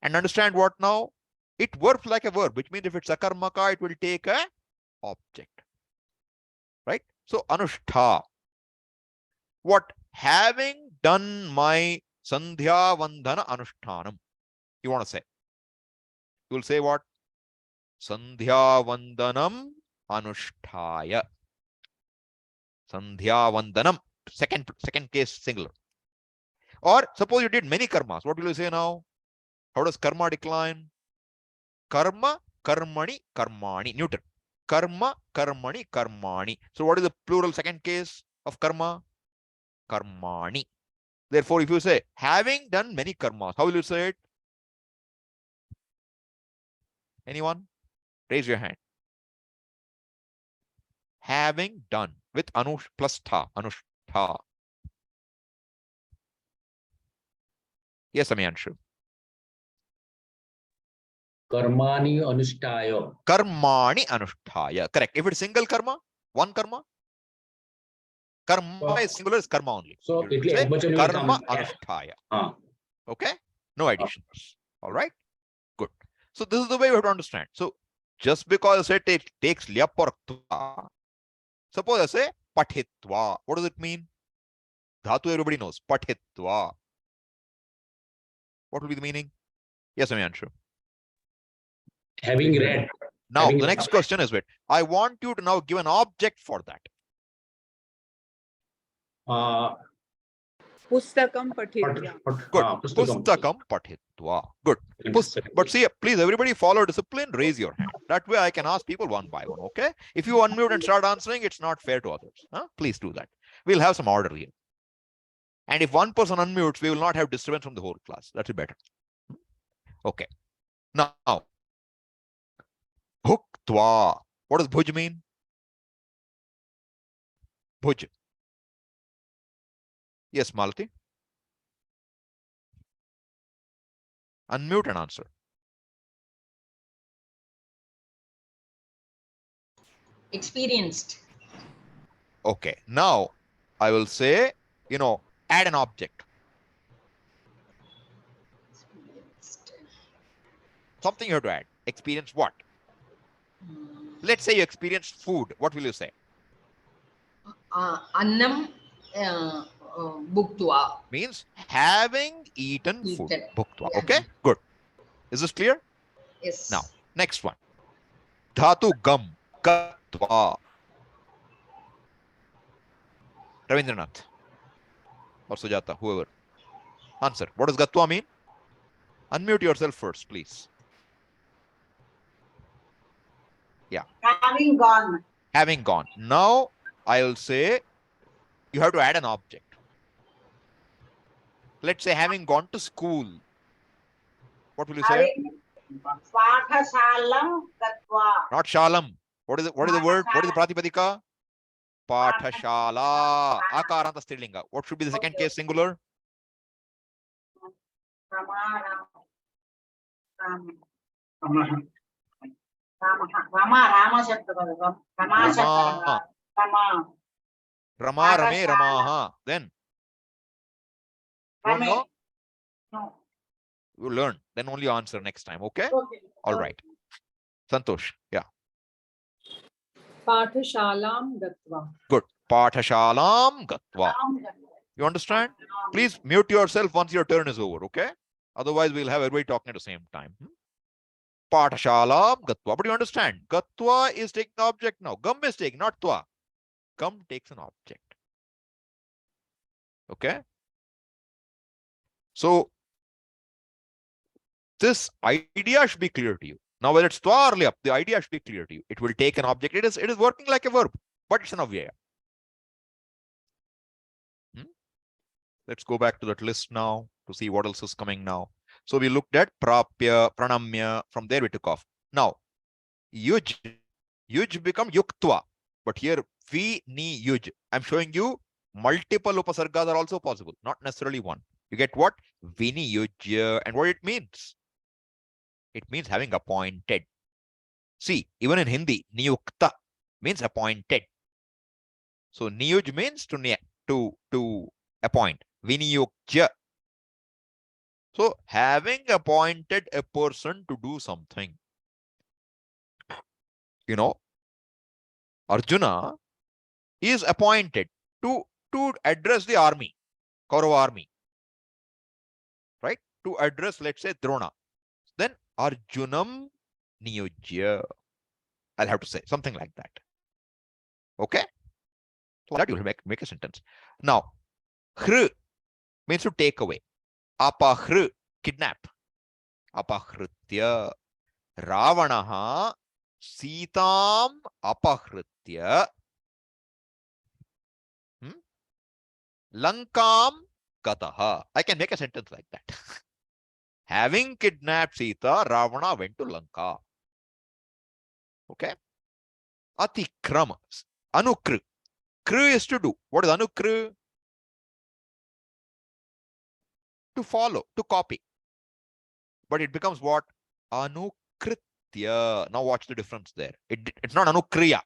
And understand what now? It works like a verb, which means if it's a karmaka, it will take a object. Right? So anushta. What? Having done my sandhya vandana anushtanam. You want to say? You will say what? Sandhya vandanam anushtaya. Sandhya vandanam. Second case singular. Or suppose you did many karmas. What will you say now? How does karma decline? Karma, karmani, karmani. Neuter. Karma, karmani, karmani. So what is the plural second case of karma? Karmani. Therefore, if you say, having done many karmas, how will you say it? Anyone? Raise your hand. Having done with anush plus tha. Anushta. Yes, Amyanshu. Karmani anushtaya. Karmani anushtaya. Correct. If it's single karma, one karma. Karma is singular, is karma only. So You it say will karma come. anushtaya. Okay? No additions. All right? Good. So this is the way you have to understand. So just because I say it takes lyap or ktvaa, suppose I say pathitva. What does it mean? Dhatu everybody knows. Pathitva. What will be the meaning? Yes, Amyanshu. Having read. Now, Having the next question is, wait, I want you to now give an object for that. Pustakam pathitya. Good. Pustakam pathitva. Good. But see, please, everybody follow discipline, raise your hand. That way I can ask people one by one, okay? If you unmute and start answering, it's not fair to others. Huh? Please do that. We'll have some order here. And if one person unmutes, we will not have disturbance from the whole class. That's better. Okay. Now, bhuktva. What does bhuj mean? Bhuj. Yes, Malati. Unmute and answer. Experienced. Okay. Now, I will say, add an object. Something you have to add. Experience what? Let's say you experienced food. What will you say? Annam bhuktva. Means having eaten food. Eaten. Bhuktva. Okay, good. Is this clear? Yes. Now, next one. Dhatu gam gatva. Ravindranath or Sujata, whoever. Answer. What does gatva mean? Unmute yourself first, please. Yeah. Having gone. Having gone. Now, I will say you have to add an object. Let's say having gone to school. What will you say? Pathashalam gatva. Not shalam. What is it? What is the word? What is the pratipadika? Pathashala. Akaranta strilinga. What should be the second case singular? Rama, Rame, Ramaha. Then. Don't know? No. You learn. Then only answer next time. Okay? All right. Santosh. Yeah. Pathashalam gatva. Good. Pathashalam gatva. You understand? Please mute yourself once your turn is over. Okay? Otherwise, we'll have everybody talking at the same time. Pathashalam gatva. But you understand? Gatva is taking the object now. Gam is taking, not tva. Gam takes an object. Okay? So, this idea should be clear to you. Now, whether it's twa or lyap, the idea should be clear to you. It will take an object. It is working like a verb, but it's an avyaya. Let's go back to that list now to see what else is coming now. So we looked at prapya, pranamya. From there we took off. Now, yuj become yuktva. But here, vi, ni, yuj. I'm showing you multiple upasargas are also possible, not necessarily one. You get what? Vini yuj. And what it means? It means having appointed. See, even in Hindi, niyukta means appointed. So niyuj means to appoint. Viniyukja. So having appointed a person to do something. Arjuna is appointed to address the army, Kaurava army. Right? To address, let's say, Drona. Then Arjunam niyujya. I'll have to say something like that. Okay? So that you will make a sentence. Now, hr means to take away. Apahru, kidnap. apahritya. Ravanaha Sitam apahritya Lankam gataha. I can make a sentence like that. Having kidnapped Sita, Ravana went to Lanka. Okay. Atikram. Anukr. Kru is to do. What is anukr? To follow, to copy. But it becomes what? Anukritya. Now watch the difference there. It's not anukriya.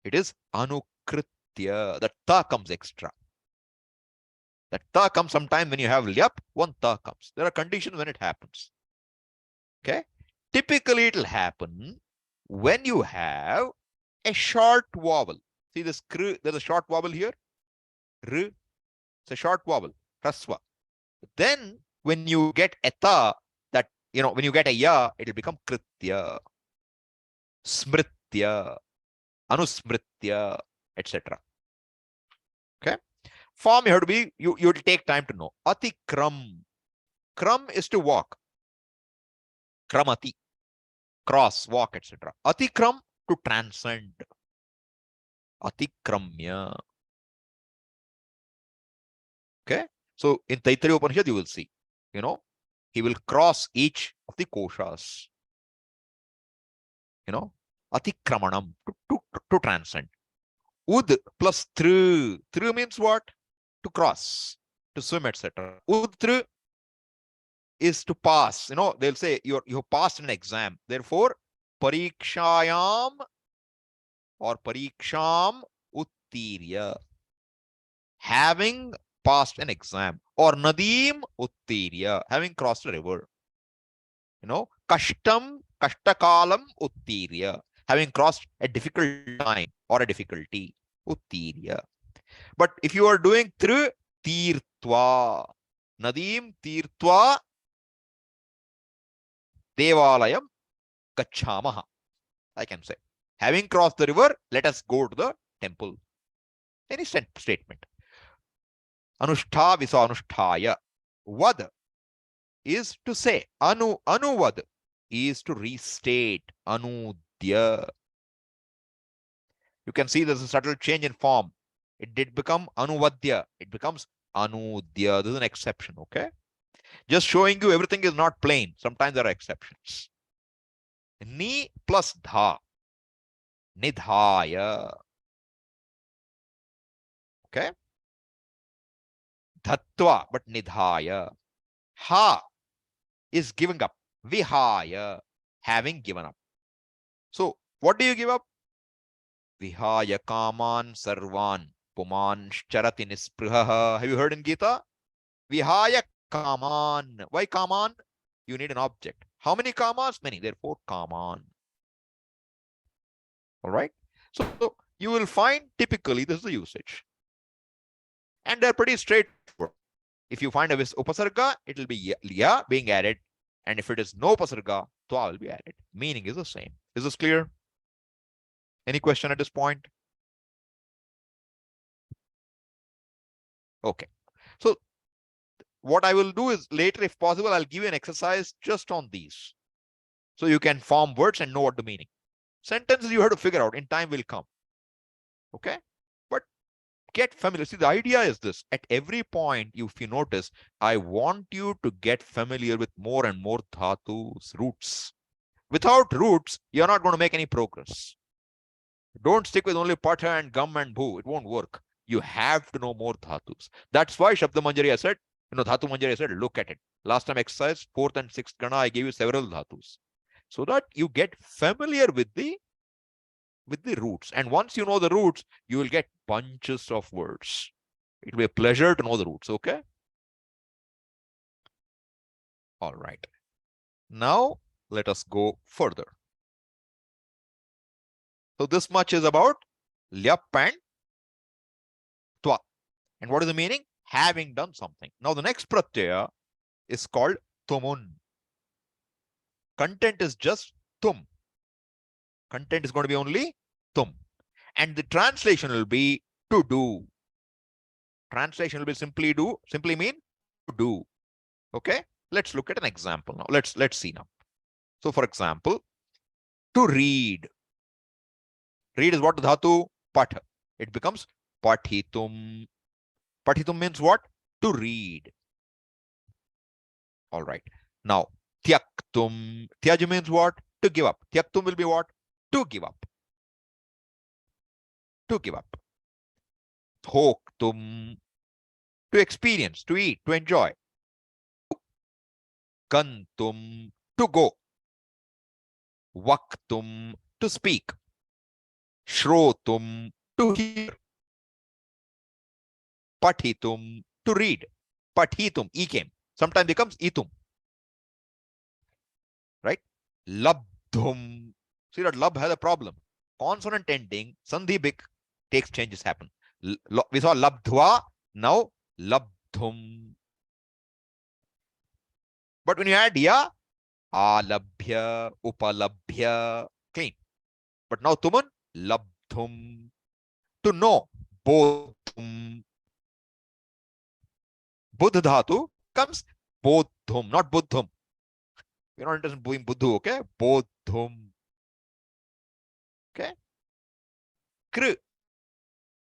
It is anukritya. The ta comes extra. That ta comes sometime when you have lyap, one ta comes. There are conditions when it happens. Okay. Typically, it will happen when you have a short vowel. See this kr, there's a short vowel here. R, it's a short vowel. Raswa. Then when you get a ta, that, when you get a ya, it will become kritya, smritya, anusmritya, etc. Okay. Form you have to be, you will take time to know. Atikram. Kram is to walk. Kramati. Cross, walk, etc. Atikram, to transcend. Atikramya. Okay. So in Taittiriya Upanishad, you will see, he will cross each of the koshas. Atikramanam, to transcend. Ud plus tru. Tru means what? To cross, to swim, etc. Udtru is to pass. They'll say you passed an exam. Therefore, parikshayam or pariksham uttirya. Having passed an exam. Or nadim uttirya. Having crossed a river. Kashtam, kashtakalam uttirya. Having crossed a difficult time or a difficulty. Uttirya. But if you are doing through tirtva, nadim tirtva devalayam gachamaha, I can say. Having crossed the river, let us go to the temple. Any statement. Anushta visa anushtaya. Vad is to say. Anuvad is to restate. Anudya. You can see there's a subtle change in form. It did become anuvadya. It becomes anudya. This is an exception, okay? Just showing you everything is not plain. Sometimes there are exceptions. Ni plus dha. Nidhaya. Okay? Dhatva, but nidhaya. Ha is giving up. Vihaya, having given up. So, what do you give up? Vihaya kaman sarvan. Puman charati nisprihaha. Have you heard in Gita? Vihaya kaman. Why kaman? You need an object. How many kamas? Many. Therefore, kaman. All right. So you will find typically this is the usage. And they're pretty straightforward. If you find a upasarga, it will be ya being added. And if it is no upasarga, twa will be added. Meaning is the same. Is this clear? Any question at this point? Okay. So what I will do is later, if possible, I'll give you an exercise just on these. So you can form words and know what the meaning. Sentences you have to figure out. In time will come. Okay. But get familiar. See, the idea is this. At every point, if you notice, I want you to get familiar with more and more dhatus, roots. Without roots, you're not going to make any progress. Don't stick with only pata and gum and bhu. It won't work. You have to know more dhatus. That's why Shabda Manjari said, Dhatu Manjari said, look at it. Last time exercise, 4th and 6th gana, I gave you several dhatus. So that you get familiar with the roots. And once you know the roots, you will get bunches of words. It will be a pleasure to know the roots, okay? All right. Now, let us go further. So this much is about lyap and twa. And what is the meaning? Having done something. Now the next pratyaya is called tumun. Content is just tum. Content is going to be only tum. And the translation will be to do. Translation will be simply mean to do. Okay? Let's look at an example now. Let's see now. So for example, to read. Read is what dhatu? Pat. It becomes pathitum. Pathitum means what? To read. All right. Now, tyaktum. Tyaj means what? To give up. Tyaktum will be what? To give up. To give up. Thoktum. To experience, to eat, to enjoy. Gantum. To go. Vaktum. To speak. Shrotum. To hear. Pathitum. To read. Pathitum. E came. Sometimes becomes itum. Right? Labdhum. See that lab has a problem. Consonant ending, sandhi takes changes happen. We saw labdhva, now labdhum. But when you add ya, alabhya, upalabhya, clean. But now tuman, labdhum. To know, bodhum. Buddha dhatu comes bodhum, not buddhum. We're not interested in doing buddhu, okay? Bodhum. Okay? Kr.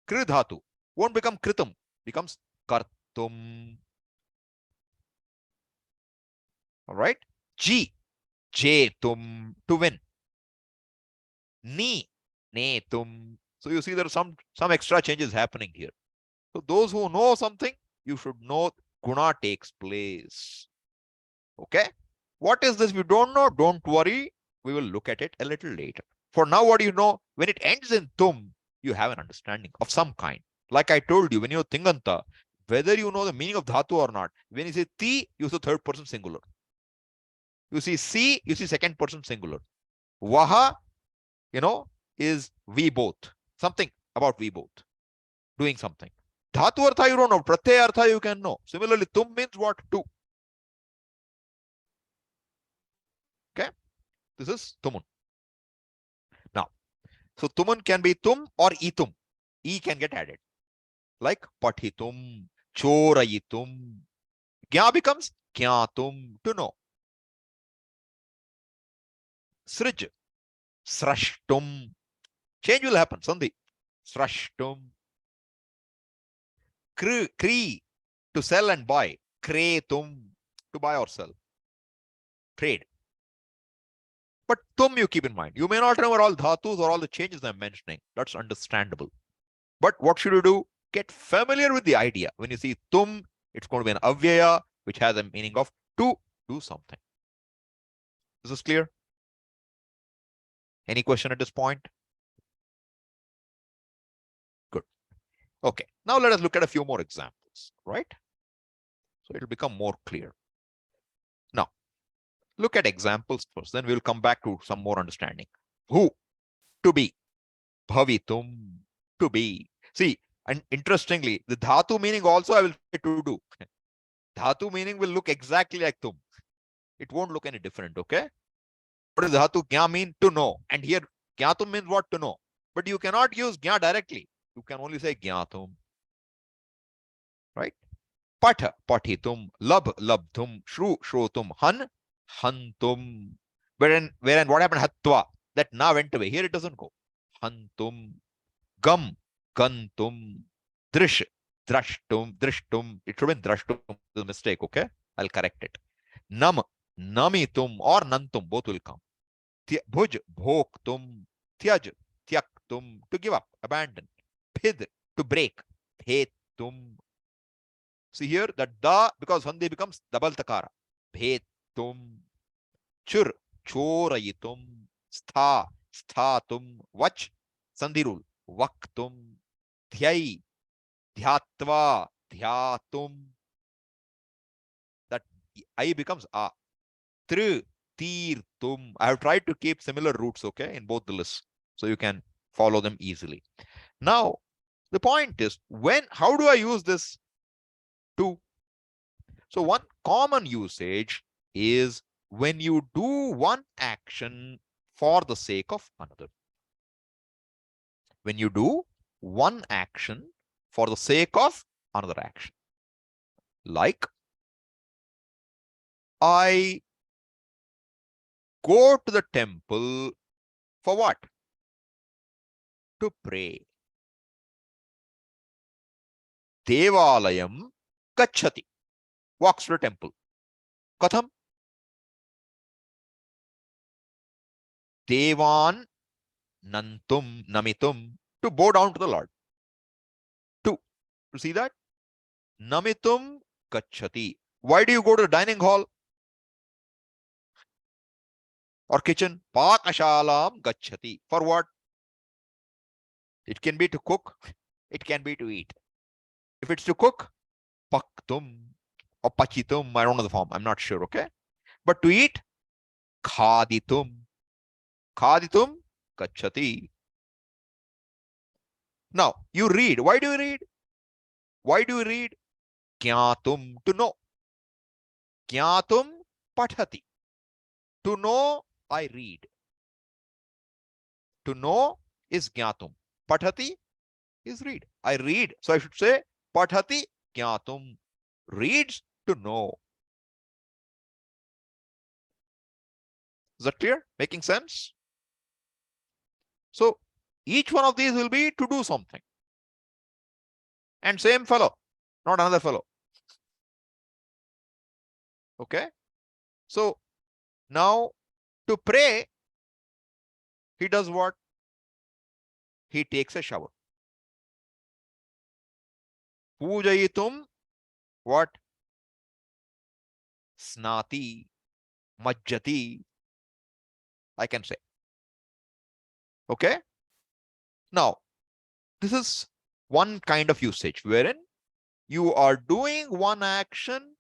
Kr dhatu won't become kritum, becomes kartum. All right? G. Jetum. To win. Ni. Netum. So you see there are some extra changes happening here. So those who know something, you should know guna takes place. Okay? What is this? If you don't know, don't worry. We will look at it a little later. For now, what do you know? When it ends in tum, you have an understanding of some kind. Like I told you, when you tinganta, whether you know the meaning of dhatu or not, when you say ti, you see third person singular. You see si, you see second person singular. Vaha, is we both. Something about we both. Doing something. Dhatu artha you don't know. Pratyaya artha you can know. Similarly, tum means what? To. Okay? This is tumun. Now, so tumun can be tum or itum. E can get added. Like pathitum, chorayitum. Gya becomes gyatum, to know. Srij, srashtum. Change will happen, sandhi. Srashtum. Kri, to sell and buy. Kretum, to buy or sell. Trade. But tum you keep in mind. You may not remember all dhatus or all the changes I'm mentioning. That's understandable. But what should you do? Get familiar with the idea. When you see tum, it's going to be an avyaya, which has a meaning of to do something. Is this clear? Any question at this point? Good. Okay. Now let us look at a few more examples, right? So it'll become more clear. Now, look at examples first. Then we'll come back to some more understanding. Who? To be. Bhavitum. To be. See, and interestingly, the dhatu meaning also I will say to do. Dhatu meaning will look exactly like tum. It won't look any different, okay? What does dhatu gya mean? To know. And here gyatum means what? To know. But you cannot use gya directly. You can only say gyatum. Right? Patha, pathitum, lab, labdhum, shru, shrotum, han, hantum. Wherein what happened? Hatva. That na went away. Here it doesn't go. Hantum. Gam, gantum. Drish, drashtum, drishtum. It should have been drashtum. It's a mistake, okay? I'll correct it. Nam, namitum or nantum. Both will come. Bhuj, bhoktum. Tyaj, tyaktum. To give up, abandon. Phid, to break. Bhetum. See here that da, because sandhi becomes double takara. Bhetum. Chur, chorayitum. Stha, sthatum. Vach, sandhi rule. Vaktum. Dhyai, dhyatva, dhyatum. That I becomes a. Tr, tirtum. I have tried to keep similar roots, okay, in both the lists, so you can follow them easily. Now, the point is, how do I use this to? So one common usage is when you do one action for the sake of another. When you do one action for the sake of another action. Like I go to the temple for what? To pray. Devalayam gacchati. Walks to the temple. Katham? Devan nantum namitum. To bow down to the Lord. To see that? Namitum gacchati. Why do you go to the dining hall or kitchen? Pakashalam gacchati. For what? It can be to cook. It can be to eat. If it's to cook, paktum or pachitum, I don't know the form. I'm not sure. Okay. But to eat, khaditum. Khaditum gacchati. Now you read. Why do you read? Why do you read? Jnatum, to know. Jnatum pathati. To know, I read. To know is jnatum. Pathati is read. I read. So I should say pathati jnatum. Reads to know. Is that clear? Making sense? So each one of these will be to do something. And same fellow, not another fellow. Okay. So now to pray, he does what? He takes a shower. Pujayitum, what? Snati, majjati, I can say. Okay. Now, this is one kind of usage wherein you are doing one action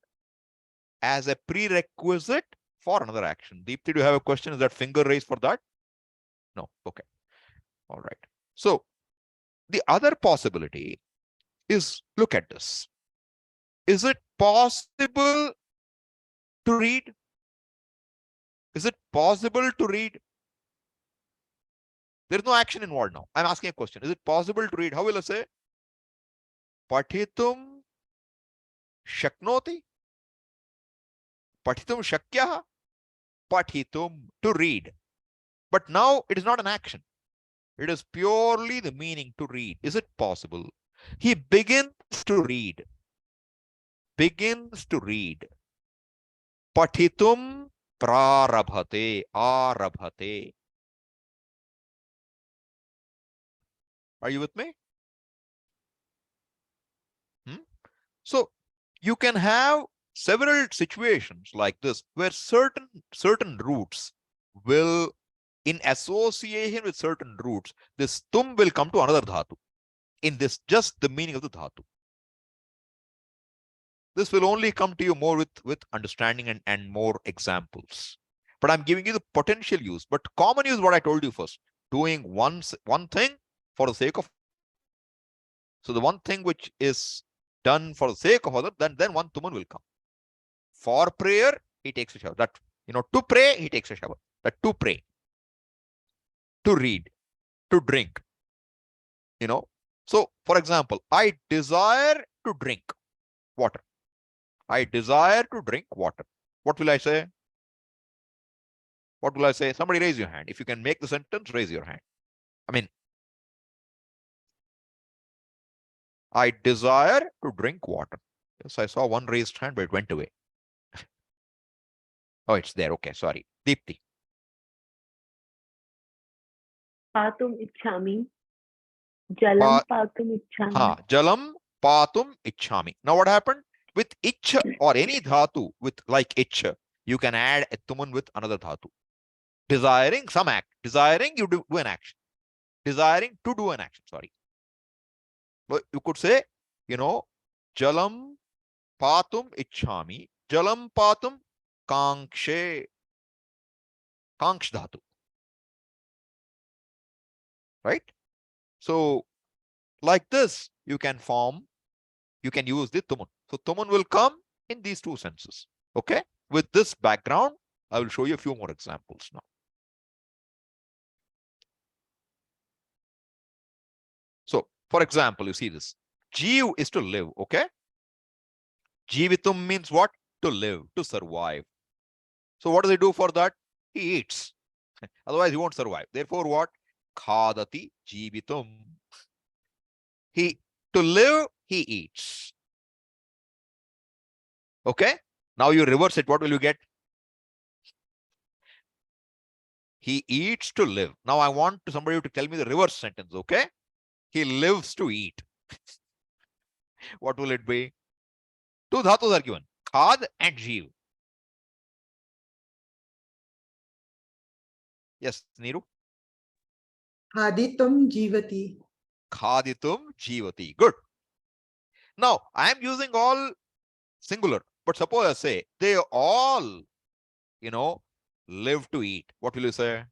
as a prerequisite for another action. Deepti, do you have a question? Is that finger raised for that? No. Okay. All right. So the other possibility is, look at this. Is it possible to read? Is it possible to read? There is no action involved now. I'm asking a question. Is it possible to read? How will I say? Pathitum shaknoti? Pathitum shakyah? Pathitum, to read. But now it is not an action. It is purely the meaning, to read. Is it possible? He begins to read. Begins to read. Pathitum prarabhate, arabhate. Are you with me? So you can have several situations like this where certain roots will, in association with certain roots, this tum will come to another dhatu. In this, just the meaning of the dhatu. This will only come to you more with understanding and more examples. But I'm giving you the potential use. But common use, what I told you first, doing one thing for the sake of. So the one thing which is done for the sake of other, then one tuman will come. For prayer, he takes a shower. That, to pray, he takes a shower. That to pray, to read, to drink. So for example, I desire to drink water. I desire to drink water. What will I say? What will I say? Somebody raise your hand. If you can make the sentence, raise your hand. I desire to drink water. Yes, I saw one raised hand, but it went away. Oh, it's there. Okay, sorry. Deepti. Patum ichhami. Jalam patum ichhami. Jalam patum ichhami. Now what happened? With ichha or any dhatu with like ichha, you can add a tuman with another dhatu. Desiring some act. Desiring you do an action. Desiring to do an action. Sorry. But you could say, jalam patum ichhami. Jalam patum kankshe. Kanksh dhatu. Right? So like this, you can use the tuman. So tuman will come in these two senses. Okay. With this background, I will show you a few more examples now. So, for example, you see this. Jeev is to live. Okay. Jeevitum means what? To live, to survive. So what does he do for that? He eats. Otherwise, he won't survive. Therefore, what? Khadati jivitum. To live, he eats. Okay? Now you reverse it. What will you get? He eats to live. Now I want somebody to tell me the reverse sentence. Okay? He lives to eat. What will it be? Two dhatus are given. Khad and jiv. Yes, Neeru? Khaditum jivati. Khaditum jivati. Good. Now, I am using all singular. But suppose I say, they all, live to eat. What will you say?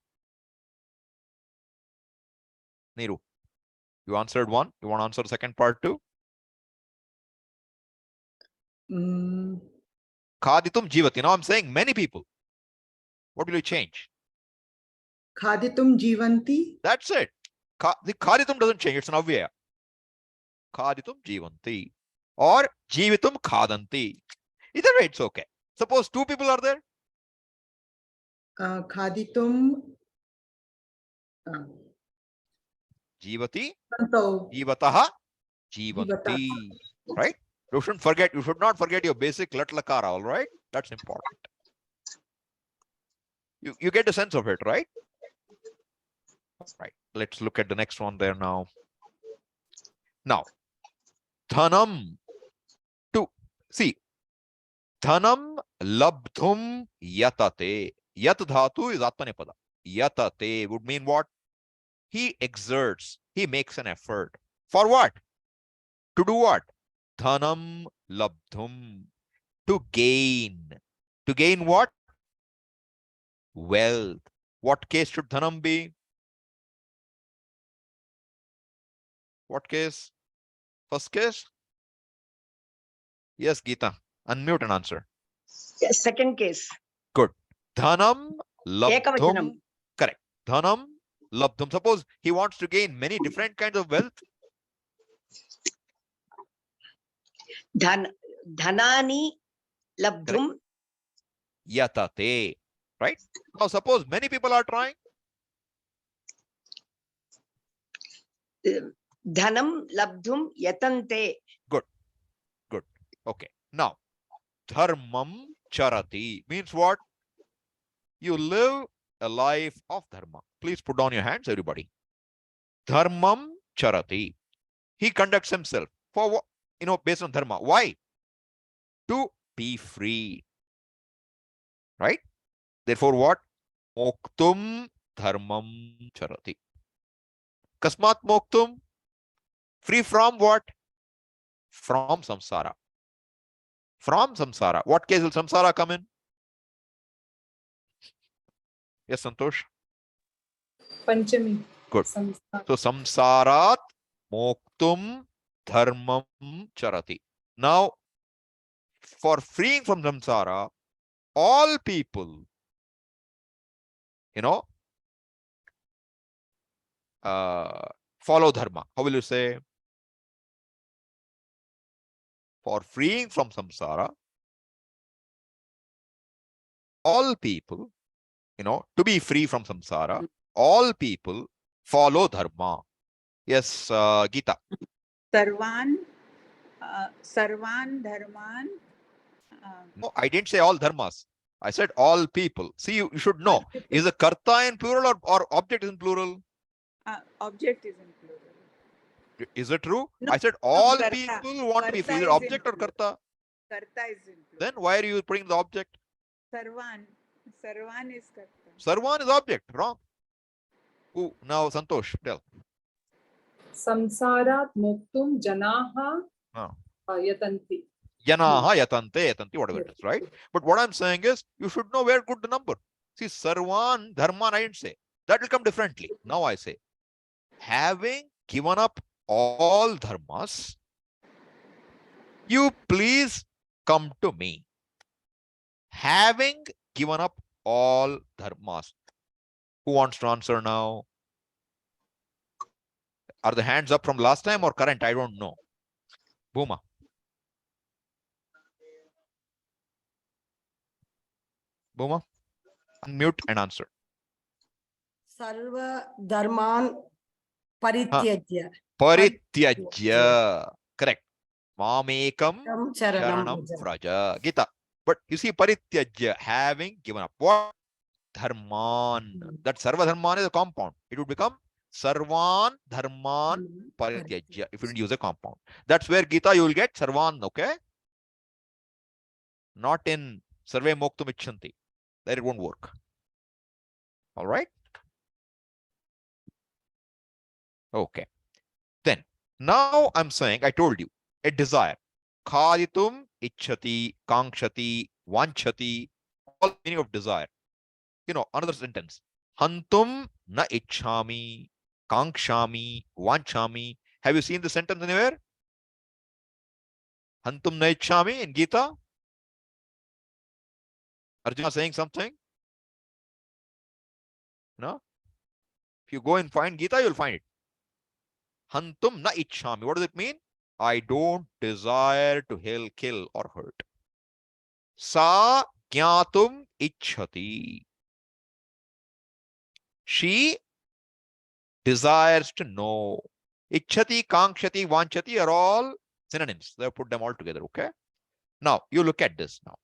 Neeru, you answered one. You want to answer the second part too? Mm. Khaditum jivati. Now I'm saying many people. What will you change? Khaditum jivanti. That's it. The khaditum doesn't change. It's an avyaya. Khaditum jivanti. Or jivitum khadanti. Either way, it's okay. Suppose two people are there. Khaditum. Jivati. Santo. Jivataha. Jivanti. Right? You should not forget your basic lat lakara, all right? That's important. You get the sense of it, right? Right. Let's look at the next one there now. Now, dhanam. See, dhanam labdhum yatate. Yat dhatu is atmanepada. Yatate would mean what? He exerts. He makes an effort. For what? To do what? Dhanam labdhum. To gain. To gain what? Wealth. What case should dhanam be? What case? First case? Yes, Geeta. Unmute and answer. Yes, second case. Good. Dhanam labdhum. Ekavachanam. Correct. Dhanam labdhum. Suppose he wants to gain many different kinds of wealth. Dhanani labdhum. Yatate. Right? Now suppose many people are trying. Dhanam labdhum yatante. Good. Good. Okay. Now, dharmam charati means what? You live a life of dharma. Please put down your hands, everybody. Dharmam charati. He conducts himself for what? Based on dharma. Why? To be free. Right? Therefore, what? Moktum dharmam charati. Kasmat moktum. Free from what? From samsara. From samsara. What case will samsara come in? Yes, Santosh? Panchami. Good. Samsara. So, samsarat moktum dharmam charati. Now, for freeing from samsara, all people, follow dharma. How will you say? For freeing from samsara, all people, to be free from samsara, all people follow dharma. Yes, Geeta. Sarvan dharman. No, I didn't say all dharmas. I said all people. See, you should know. Is the karta in plural or object is in plural? Object is in plural. Is it true? No, I said all karta. people want to be free. Is it Karta is object in or karta? Karta is in plural. Then why are you putting the object? Sarvan is karta. Sarvan is object. Wrong. Ooh, now Santosh, tell. Samsarat muktum janaha No. yatanti. Yanaha, yatante, whatever it is, right? But what I'm saying is, you should know where good the number. See, sarvan, dharman, I didn't say. That will come differently. Now I say, having given up all dharmas, you please come to me. Having given up all dharmas. Who wants to answer now? Are the hands up from last time or current? I don't know. Bhuma. Bhuma? Unmute and answer. Sarva dharman parityajya. Parityajya. Correct. Mamekam Tam charanam sharanam vraja. vraja. Gita. But you see, parityajya, having given up. What? Dharman. That sarva dharman is a compound. It would become sarvan dharman parityajya if you didn't use a compound. That's where Gita you will get sarvan, okay? Not in sarve moktum icchanti. There it won't work. All right? Okay. Then, now I'm saying, I told you, a desire. Khaditum ichhati, kankshati, vanchati, all meaning of desire. You know, another sentence. Hantum na ichhami, kankshami, vanchami. Have you seen the sentence anywhere? Hantum na ichhami in Gita? Arjuna saying something? No? If you go and find Gita, you'll find it. Hantum na ichhami. What does it mean? I don't desire to kill or hurt. Sa jnatum ichhati. She desires to know. Ichhati, kankshati, vanchati are all synonyms. They put them all together, okay? Now, you look at this now.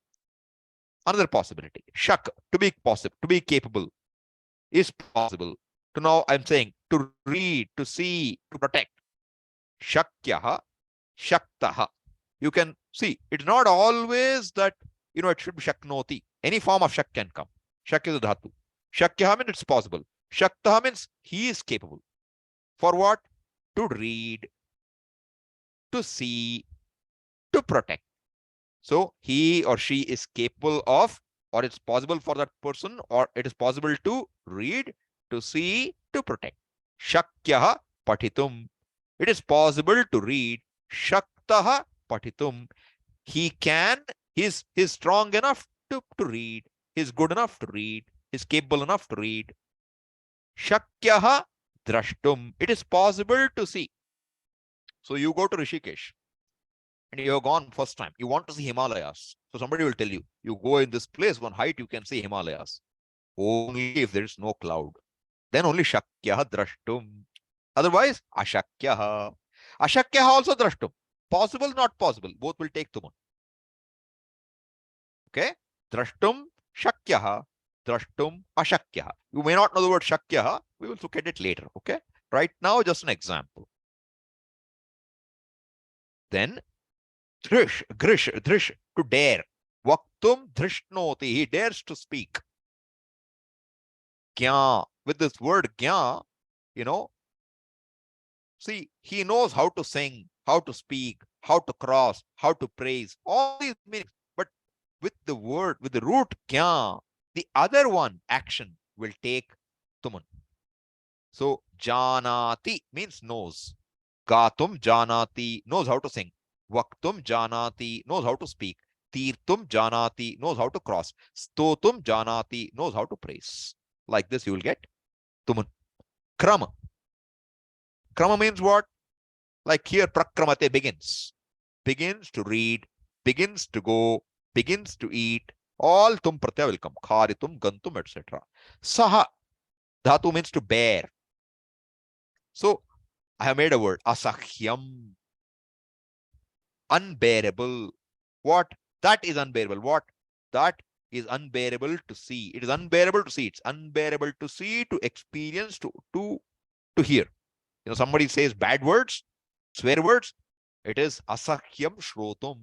Another possibility. Shak, to be possible, to be capable, is possible. To now, I'm saying, to read, to see, to protect. Shakyaha, shaktaha. You can see, it's not always that, you know, it should be shaknoti. Any form of shak can come. Shak is a dhatu. Shakyaha means it's possible. Shaktaha means he is capable. For what? To read, to see, to protect. So he or she is capable of, or it's possible for that person, or it is possible to read, to see, to protect. Shakyaha patitum. It is possible to read. Shaktaha patitum. He can, he's strong enough to read. He's good enough to read. He's capable enough to read. Shakyaha drashtum. It is possible to see. So you go to Rishikesh and you have gone first time. You want to see Himalayas. So somebody will tell you, you go in this place, one height, you can see Himalayas. Only if there is no cloud. Then only Shakyaha drashtum. Otherwise, Ashakyaha. Ashakyaha also drashtum. Possible, not possible. Both will take tuman. Okay? Drashtum, Shakyaha. Drashtum, Ashakyaha. You may not know the word Shakyaha. We will look at it later. Okay? Right now, just an example. Then, Dhrish, to dare. Vaktum drishnoti. He dares to speak. Gya. With this word gya, you know, see, he knows how to sing, how to speak, how to cross, how to praise, all these meanings. But with the word, with the root gya, the other one, action, will take tuman. So, janati means knows. Gatum janati, knows how to sing. Vaktum janati, knows how to speak. Tirtum janati, knows how to cross. Stotum janati, knows how to praise. Like this, you will get tuman. Krama. Krama means what? Like here, prakramate begins. Begins to read, begins to go, begins to eat. All tum pratyaya will come. Kharitum, gantum, etc. Saha. Dhatu means to bear. So, I have made a word. Asahyam. Unbearable. What? That is unbearable. What? That is unbearable to see. It is unbearable to see. It's unbearable to see, to experience, to hear. You know, somebody says bad words, swear words. It is asahyam shrotum.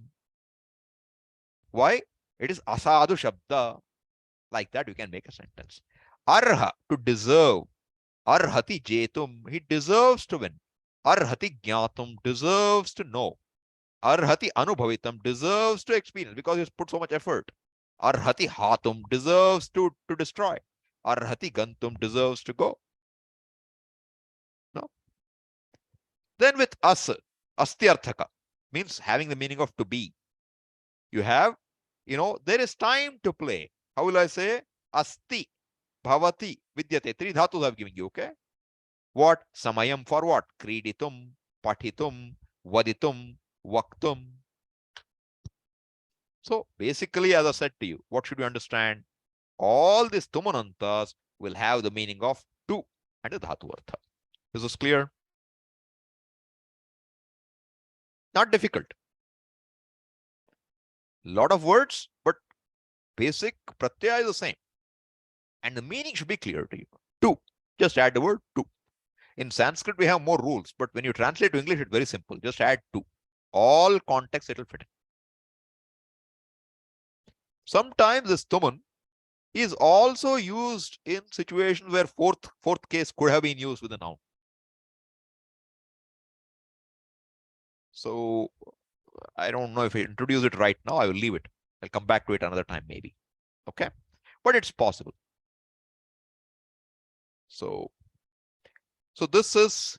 Why? It is asadu shabda. Like that, you can make a sentence. Arha, to deserve. Arhati jetum. He deserves to win. Arhati jnatum, deserves to know. Arhati anubhavitam, deserves to experience because he's put so much effort. Arhati hatum, deserves to destroy. Arhati gantum, deserves to go. No? Then with as, astyarthaka, means having the meaning of to be. You have, you know, there is time to play. How will I say? Asti, bhavati, vidyate. Three dhatus I've given you, okay? What? Samayam for what? Kriditum, patitum, vaditum, vaktum. So basically, as I said to you, what should you understand? all these tumanantas will have the meaning of two and the dhatu artha. Is this clear? Not difficult. Lot of words, but basic pratyaya is the same. And the meaning should be clear to you. Two. Just add the word two. In Sanskrit, we have more rules, but when you translate to English, it's very simple. Just add two. All context, it will fit in. Sometimes this tuman is also used in situations where fourth case could have been used with a noun. So I don't know if I introduce it right now. I will leave it. I'll come back to it another time, maybe. Okay, but it's possible. So this is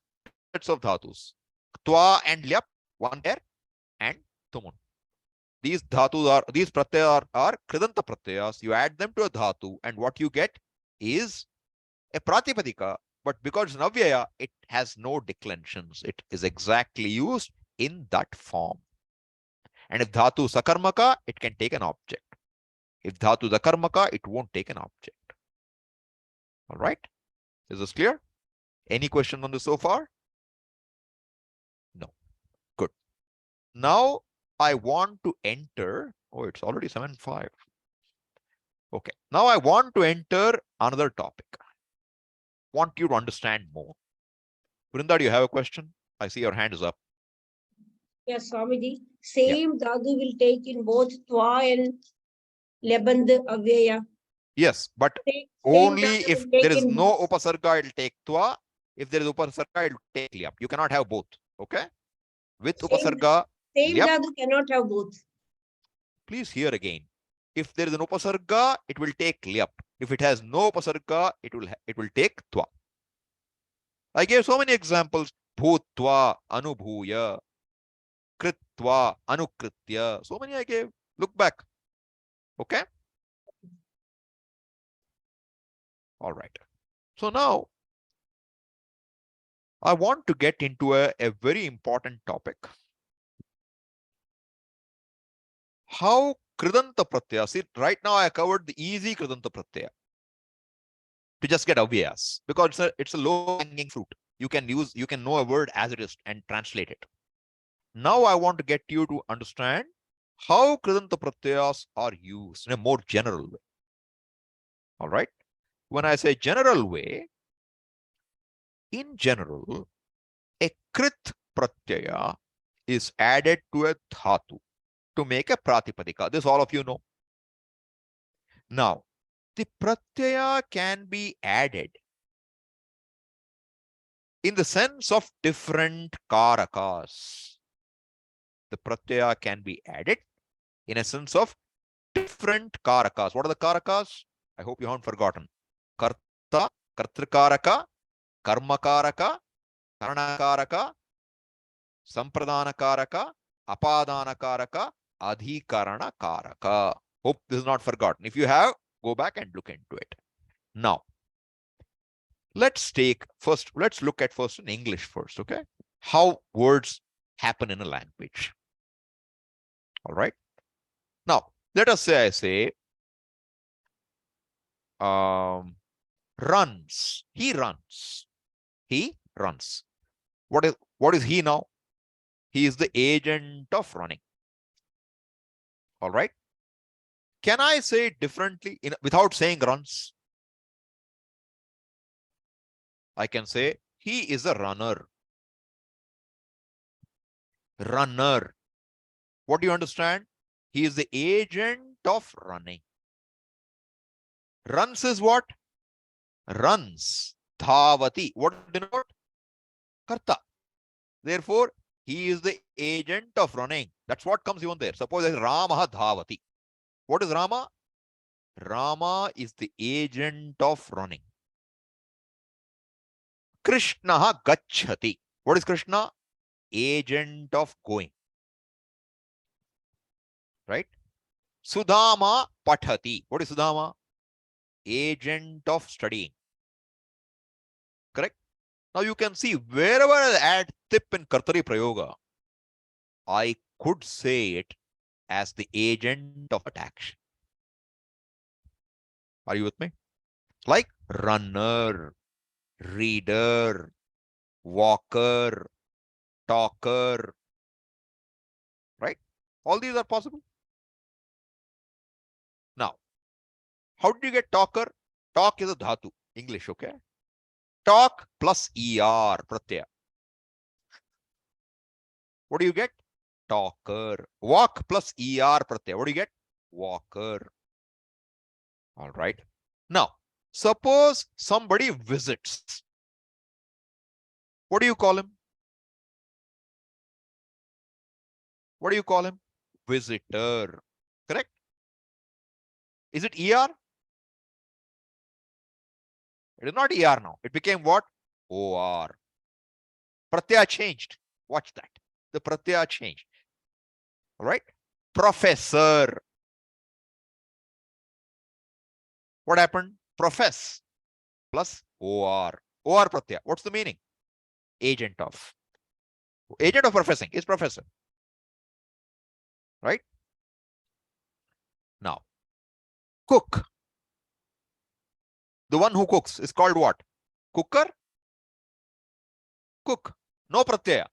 sets of dhatus. Ktvaa and lyap, one pair, and tumun. These pratyayas are kridanta pratyayas. You add them to a dhatu, and what you get is a pratipadika. But because it's an avyaya, it has no declensions. It is exactly used in that form. And if dhatu sakarmaka, it can take an object. If dhatu dakarmaka, it won't take an object. All right? Is this clear? Any question on this so far? No. Good. Now I want to enter. Oh, it's already 7:05. Okay. Now I want to enter another topic. Want you to understand more. Vrinda, do you have a question? I see your hand is up. Yes, Swamiji. Same dhatu will take in both twa and leband avyaya. Yes, but Same only dhatu if will take there is in no both. upasarga, it will take twa. If there is upasarga, it will take lyap. You cannot have both. Okay? With upasarga, Same lyap. dhatu cannot have both. Please hear again. If there is an upasarga, it will take lyap. If it has no upasarga, it will take twa. I gave so many examples. Bhutva, anubhuya, kritva, anukritya. So many I gave. Look back. Okay? All right. So now, I want to get into a very important topic. How kridanta pratyaya. See, right now I covered the easy kridanta pratyaya to just get avyayas, because it's a low-hanging fruit. You can know a word as it is and translate it. Now I want to get you to understand how kridanta pratyayas are used in a more general way. All right. When I say general way, in general, a krit pratyaya is added to a dhatu to make a pratipadika. This all of you know. Now, the pratyaya can be added in the sense of different karakas. The pratyaya can be added in a sense of different karakas. What are the karakas? I hope you haven't forgotten. Karta, kartrikaraka, karmakaraka, karanakaraka, sampradanakaraka, apadanakaraka, adhikaranakaraka. Hope this is not forgotten. If you have, go back and look into it. Now, let's look at first in English first, okay? How words happen in a language. All right. Now, let us say I say runs. He runs. He runs. What is he now? He is the agent of running. All right. Can I say it differently without saying runs? I can say he is a runner. Runner. What do you understand? He is the agent of running. Runs is what? Runs. Dhavati. What denote? Karta. Therefore, he is the agent of running. That's what comes even there. Suppose there is Ramaha Dhavati. What is Rama? Rama is the agent of running. Krishnaha Gacchati. What is Krishna? Agent of going. Right? Sudama Pathati. What is Sudama? Agent of studying. Correct? Now you can see wherever I add tip in Kartari prayoga, I could say it as the agent of that action. Are you with me? Like runner, reader, walker, talker, right? All these are possible. Now, how did you get talker? Talk is a dhatu, English, okay? Talk plus er, pratyaya. What do you get? Talker. Walk plus er, pratyaya. What do you get? Walker. All right. Now, suppose somebody visits. What do you call him? What do you call him? Visitor. Correct? Is it er? It is not er now. It became what? Or. Pratyaya changed. Watch that. The pratyaya changed. All right. Professor. What happened? Profess plus or. Or pratyaya. What's the meaning? Agent of. Agent of professing is professor. Right? Now, cook. The one who cooks is called what? Cooker? Cook. No pratyaya.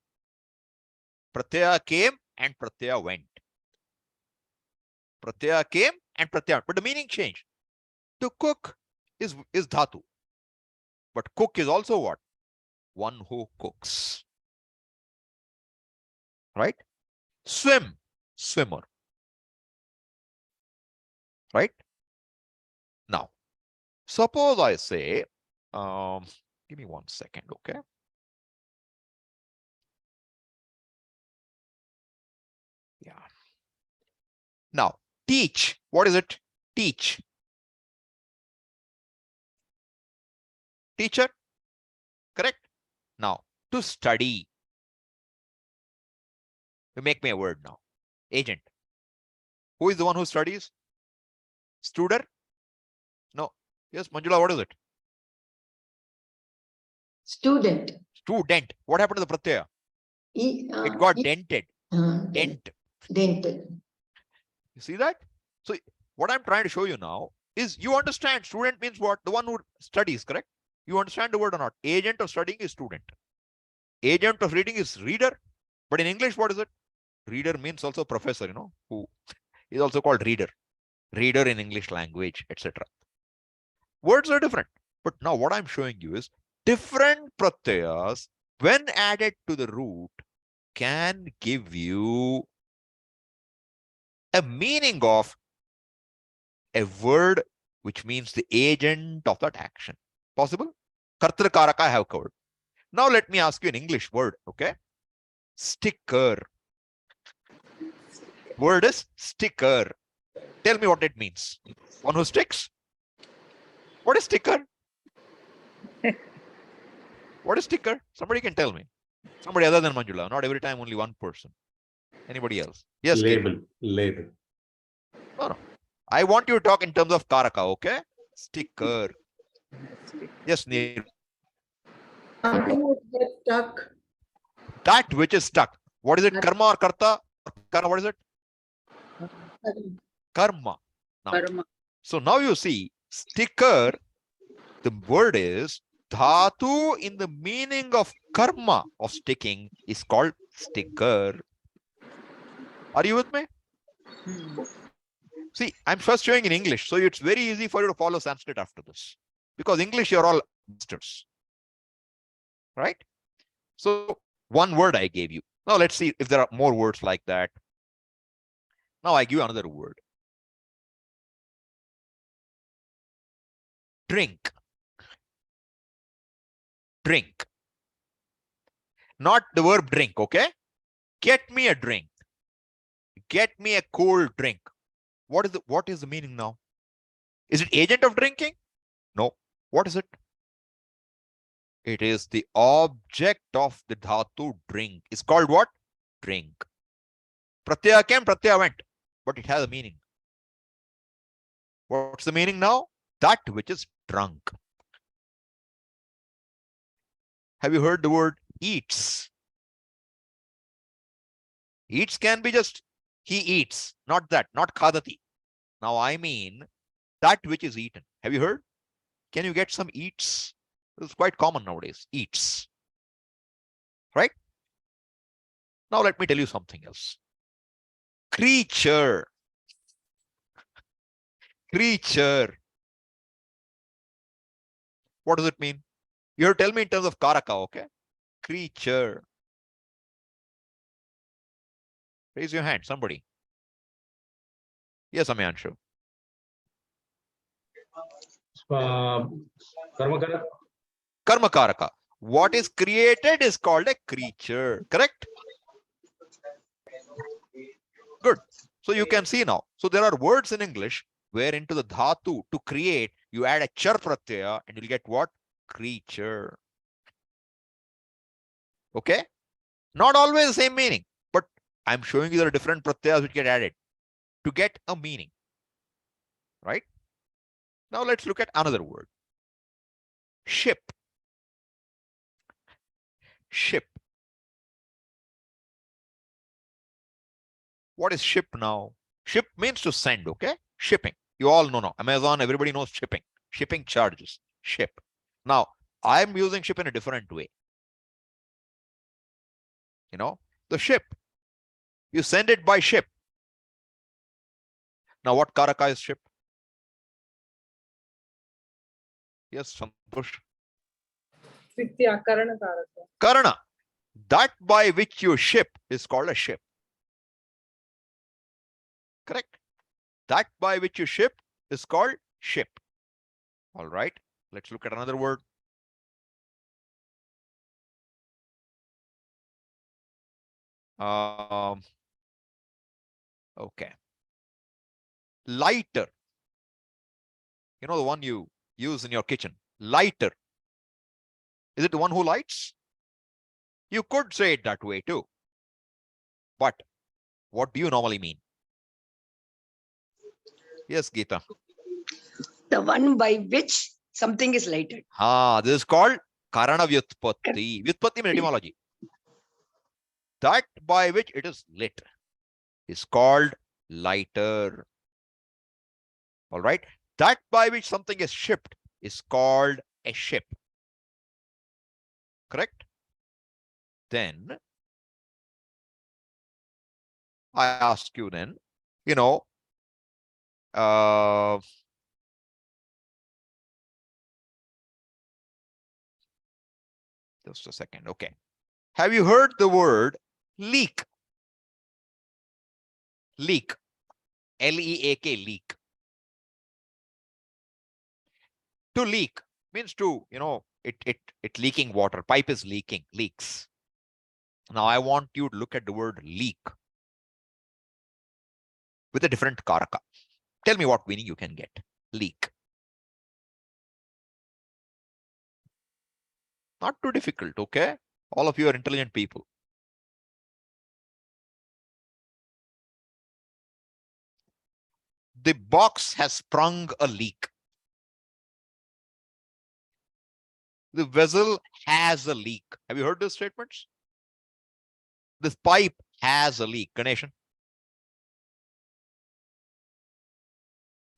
Pratyaya came and pratyaya went. Pratyaya came and pratyaya, but the meaning changed. To cook is dhatu. But cook is also what? One who cooks. Right? Swim. Swimmer. Right? Now, suppose I say, give me 1 second, okay? Yeah. Now, teach. What is it? Teach. Teacher. Correct? Now, to study. You make me a word now. Agent. Who is the one who studies? Student? No. Yes, Manjula, what is it? Student. Student. What happened to the pratyaya? It got dented. Dent. Dented. You see that? So what I'm trying to show you now is you understand student means what? The one who studies, correct? You understand the word or not? Agent of studying is student. Agent of reading is reader. But in English, what is it? Reader means also professor, you know, who is also called reader. Reader in English language, etc. Words are different. But now what I'm showing you is different pratyayas, when added to the root, can give you a meaning of a word which means the agent of that action. Possible? Kartara karaka I have covered. Now let me ask you an English word, okay? Sticker. Word is sticker. Tell me what it means. One who sticks? What is sticker? What is sticker? Somebody can tell me. Somebody other than Manjula. Not every time only one person. Anybody else? Yes. Label. Kate. Label. No. I want you to talk in terms of karaka, okay? Sticker. Yes, Neil. Stuck. That which is stuck. What is it? Karma or karta? Karma, what is it? Karma. Now, Karma. so now you see, sticker, the word is dhatu in the meaning of karma of sticking is called sticker. Are you with me? See, I'm first showing in English, so it's very easy for you to follow Sanskrit after this. Because English, you're all masters. Right? So, one word I gave you. Now, let's see if there are more words like that. Now, I give you another word. Drink. Drink. Not the verb drink, okay? Get me a drink. Get me a cold drink. What is the meaning now? Is it agent of drinking? No. What is it? It is the object of the dhatu drink. It's called what? Drink. Pratyaya came, pratyaya went. But it has a meaning. What's the meaning now? That which is drunk. Have you heard the word eats? Eats can be just he eats, not that, not khadati. Now I mean that which is eaten. Have you heard? Can you get some eats? It's quite common nowadays. Eats. Right? Now let me tell you something else. Creature. Creature. What does it mean? You have to tell me in terms of karaka, okay? Creature. Raise your hand, somebody. Yes, Amyanshu. Karmakara. Karma karaka. What is created is called a creature. Correct? Good. So you can see now. So there are words in English where into the dhatu to create, you add a char pratyaya and you'll get what? Creature. Okay? Not always the same meaning, but I'm showing you there are different pratyayas which get added to get a meaning. Right? Now let's look at another word. Ship. Ship. What is ship now? Ship means to send, okay? Shipping. You all know now. Amazon, everybody knows shipping. Shipping charges. Ship. Now, I'm using ship in a different way. You know, the ship. You send it by ship. Now, what karaka is ship? Yes, Santosh. Tvitya, karana karaka. Karana. That by which you ship is called a ship. Correct? That by which you ship is called ship. All right. Let's look at another word. Okay. Lighter. You know the one you use in your kitchen. Lighter. Is it the one who lights? You could say it that way too. But what do you normally mean? Yes, Geeta. The one by which something is lighted. This is called karana vyutpatti. Vyutpatti means etymology. That by which it is lit is called lighter. All right. That by which something is shipped is called a ship. Correct? Then I ask you then, you know, just a second. Okay. Have you heard the word leak? Leak. L-E-A-K, leak. To leak means to, you know, it leaking water. Pipe is leaking, leaks. Now I want you to look at the word leak with a different karaka. Tell me what meaning you can get. Leak. Not too difficult, okay? All of you are intelligent people. The box has sprung a leak. The vessel has a leak. Have you heard those statements? This pipe has a leak. Ganeshan.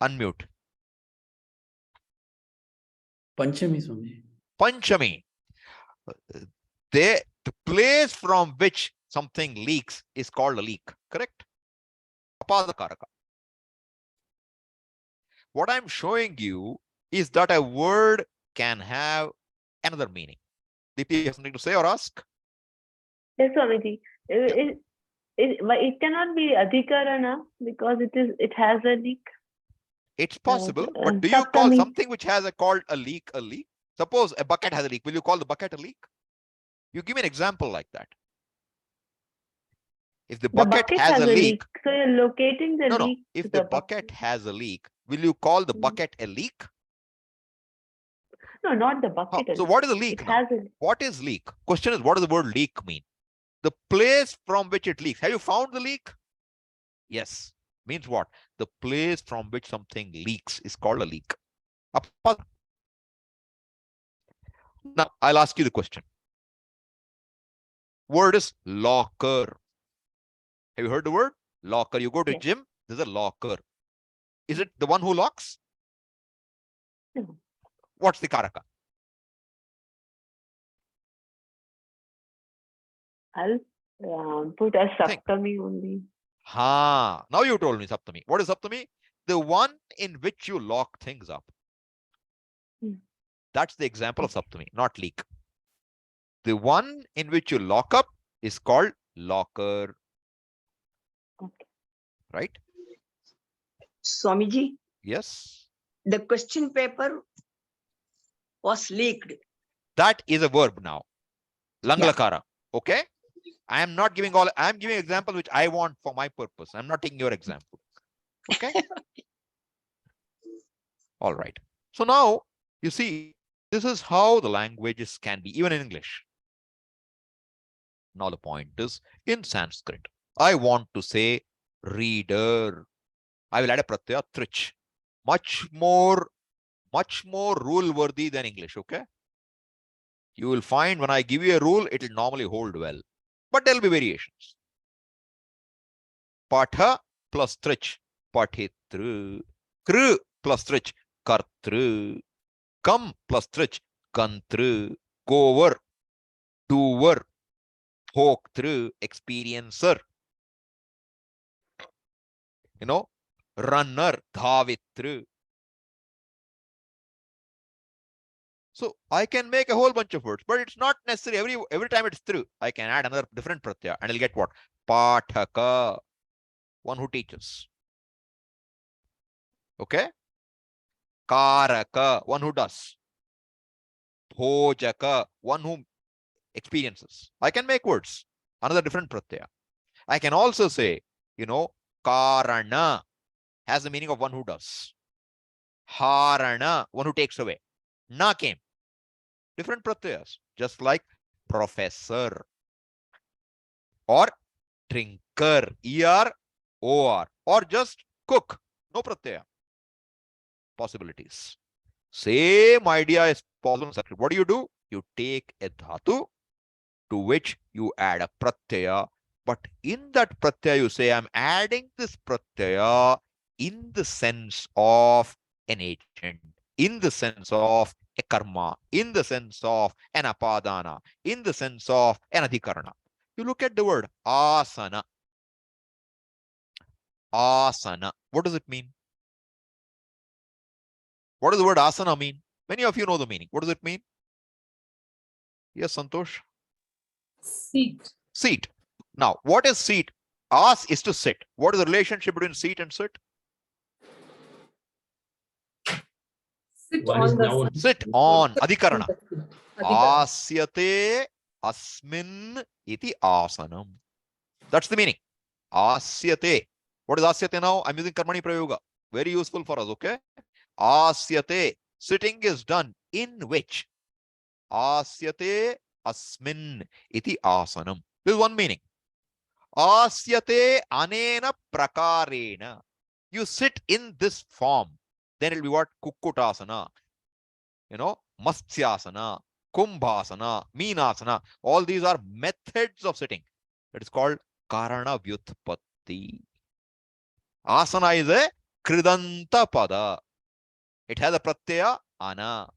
Unmute. Panchami, Swami. Panchami. The place from which something leaks is called a leak. Correct? Apada karaka. What I'm showing you is that a word can have another meaning. Deepti, you have something to say or ask? Yes, Swamiji. It cannot be adhikarana because it has a leak. It's possible, but do you call something which has called a leak a leak? Suppose a bucket has a leak. Will you call the bucket a leak? You give me an example like that. If the bucket has a leak, so you're locating the leak. No. If the bucket has a leak, will you call the bucket a leak? No, not the bucket. So what is a leak now? What is leak? Question is, what does the word leak mean? The place from which it leaks. Have you found the leak? Yes. Means what? The place from which something leaks is called a leak. Now, I'll ask you the question. Word is locker. Have you heard the word? Locker. You go to gym, there's a locker. Is it the one who locks? What's the karaka? I'll put as Think. Saptami only. Ha. Now you told me Saptami. What is Saptami? The one in which you lock things up. That's the example of Saptami, not leak. The one in which you lock up is called locker. Okay. Right? Swamiji, Yes. the question paper was leaked. That is a verb now. Langlakara. Okay? I am not giving all, I am giving example which I want for my purpose. I'm not taking your example. Okay? All right. So now you see, this is how the languages can be, even in English. Now the point is in Sanskrit. I want to say reader. I will add a pratyaya trich. Much more rule worthy than English. Okay? You will find when I give you a rule, it will normally hold well. But there will be variations. Patha plus trich. Pathitru. Kru plus trich. Kartru. Come plus trich. Kantru. Gover. Doer. Hoktru. Experiencer. You know, runner. Dhavitru. So I can make a whole bunch of words, but it's not necessary. Every time it's through, I can add another different pratyaya and I'll get what? Pathaka, one who teaches. Okay? Karaka, one who does. Bhojaka, one who experiences. I can make words, another different pratyaya. I can also say, you know, Karana has the meaning of one who does. Harana, one who takes away. Na came. Different pratyayas, just like professor or drinker, ER-OR, or just cook, no pratyaya. Possibilities. Same idea is possible in Sanskrit. What do? You take a dhatu to which you add a pratyaya, but in that pratyaya you say, I'm adding this pratyaya in the sense of an agent, in the sense of a karma, in the sense of an apadana, in the sense of an adhikarana. You look at the word asana. Asana. What does it mean? What does the word asana mean? Many of you know the meaning. What does it mean? Yes, Santosh? Seat. Seat. Now, what is seat? As is to sit. What is the relationship between seat and sit? Sit One on is the noun. Sit on. Adhikarana. Adhikarana. Asyate asmin iti asanam. That's the meaning. Asyate. What is asyate now? I'm using Karmani prayoga. Very useful for us, okay? Asyate. Sitting is done in which? Asyate asmin iti asanam. This is one meaning. Asyate anena prakarena. You sit in this form. Then it will be what? Kukkutasana. You know, Matsyasana, Kumbhasana, Meenasana. All these are methods of sitting. It is called Karana Vyutpatti. Asana is a Kridanta pada. It has a pratyaya ana.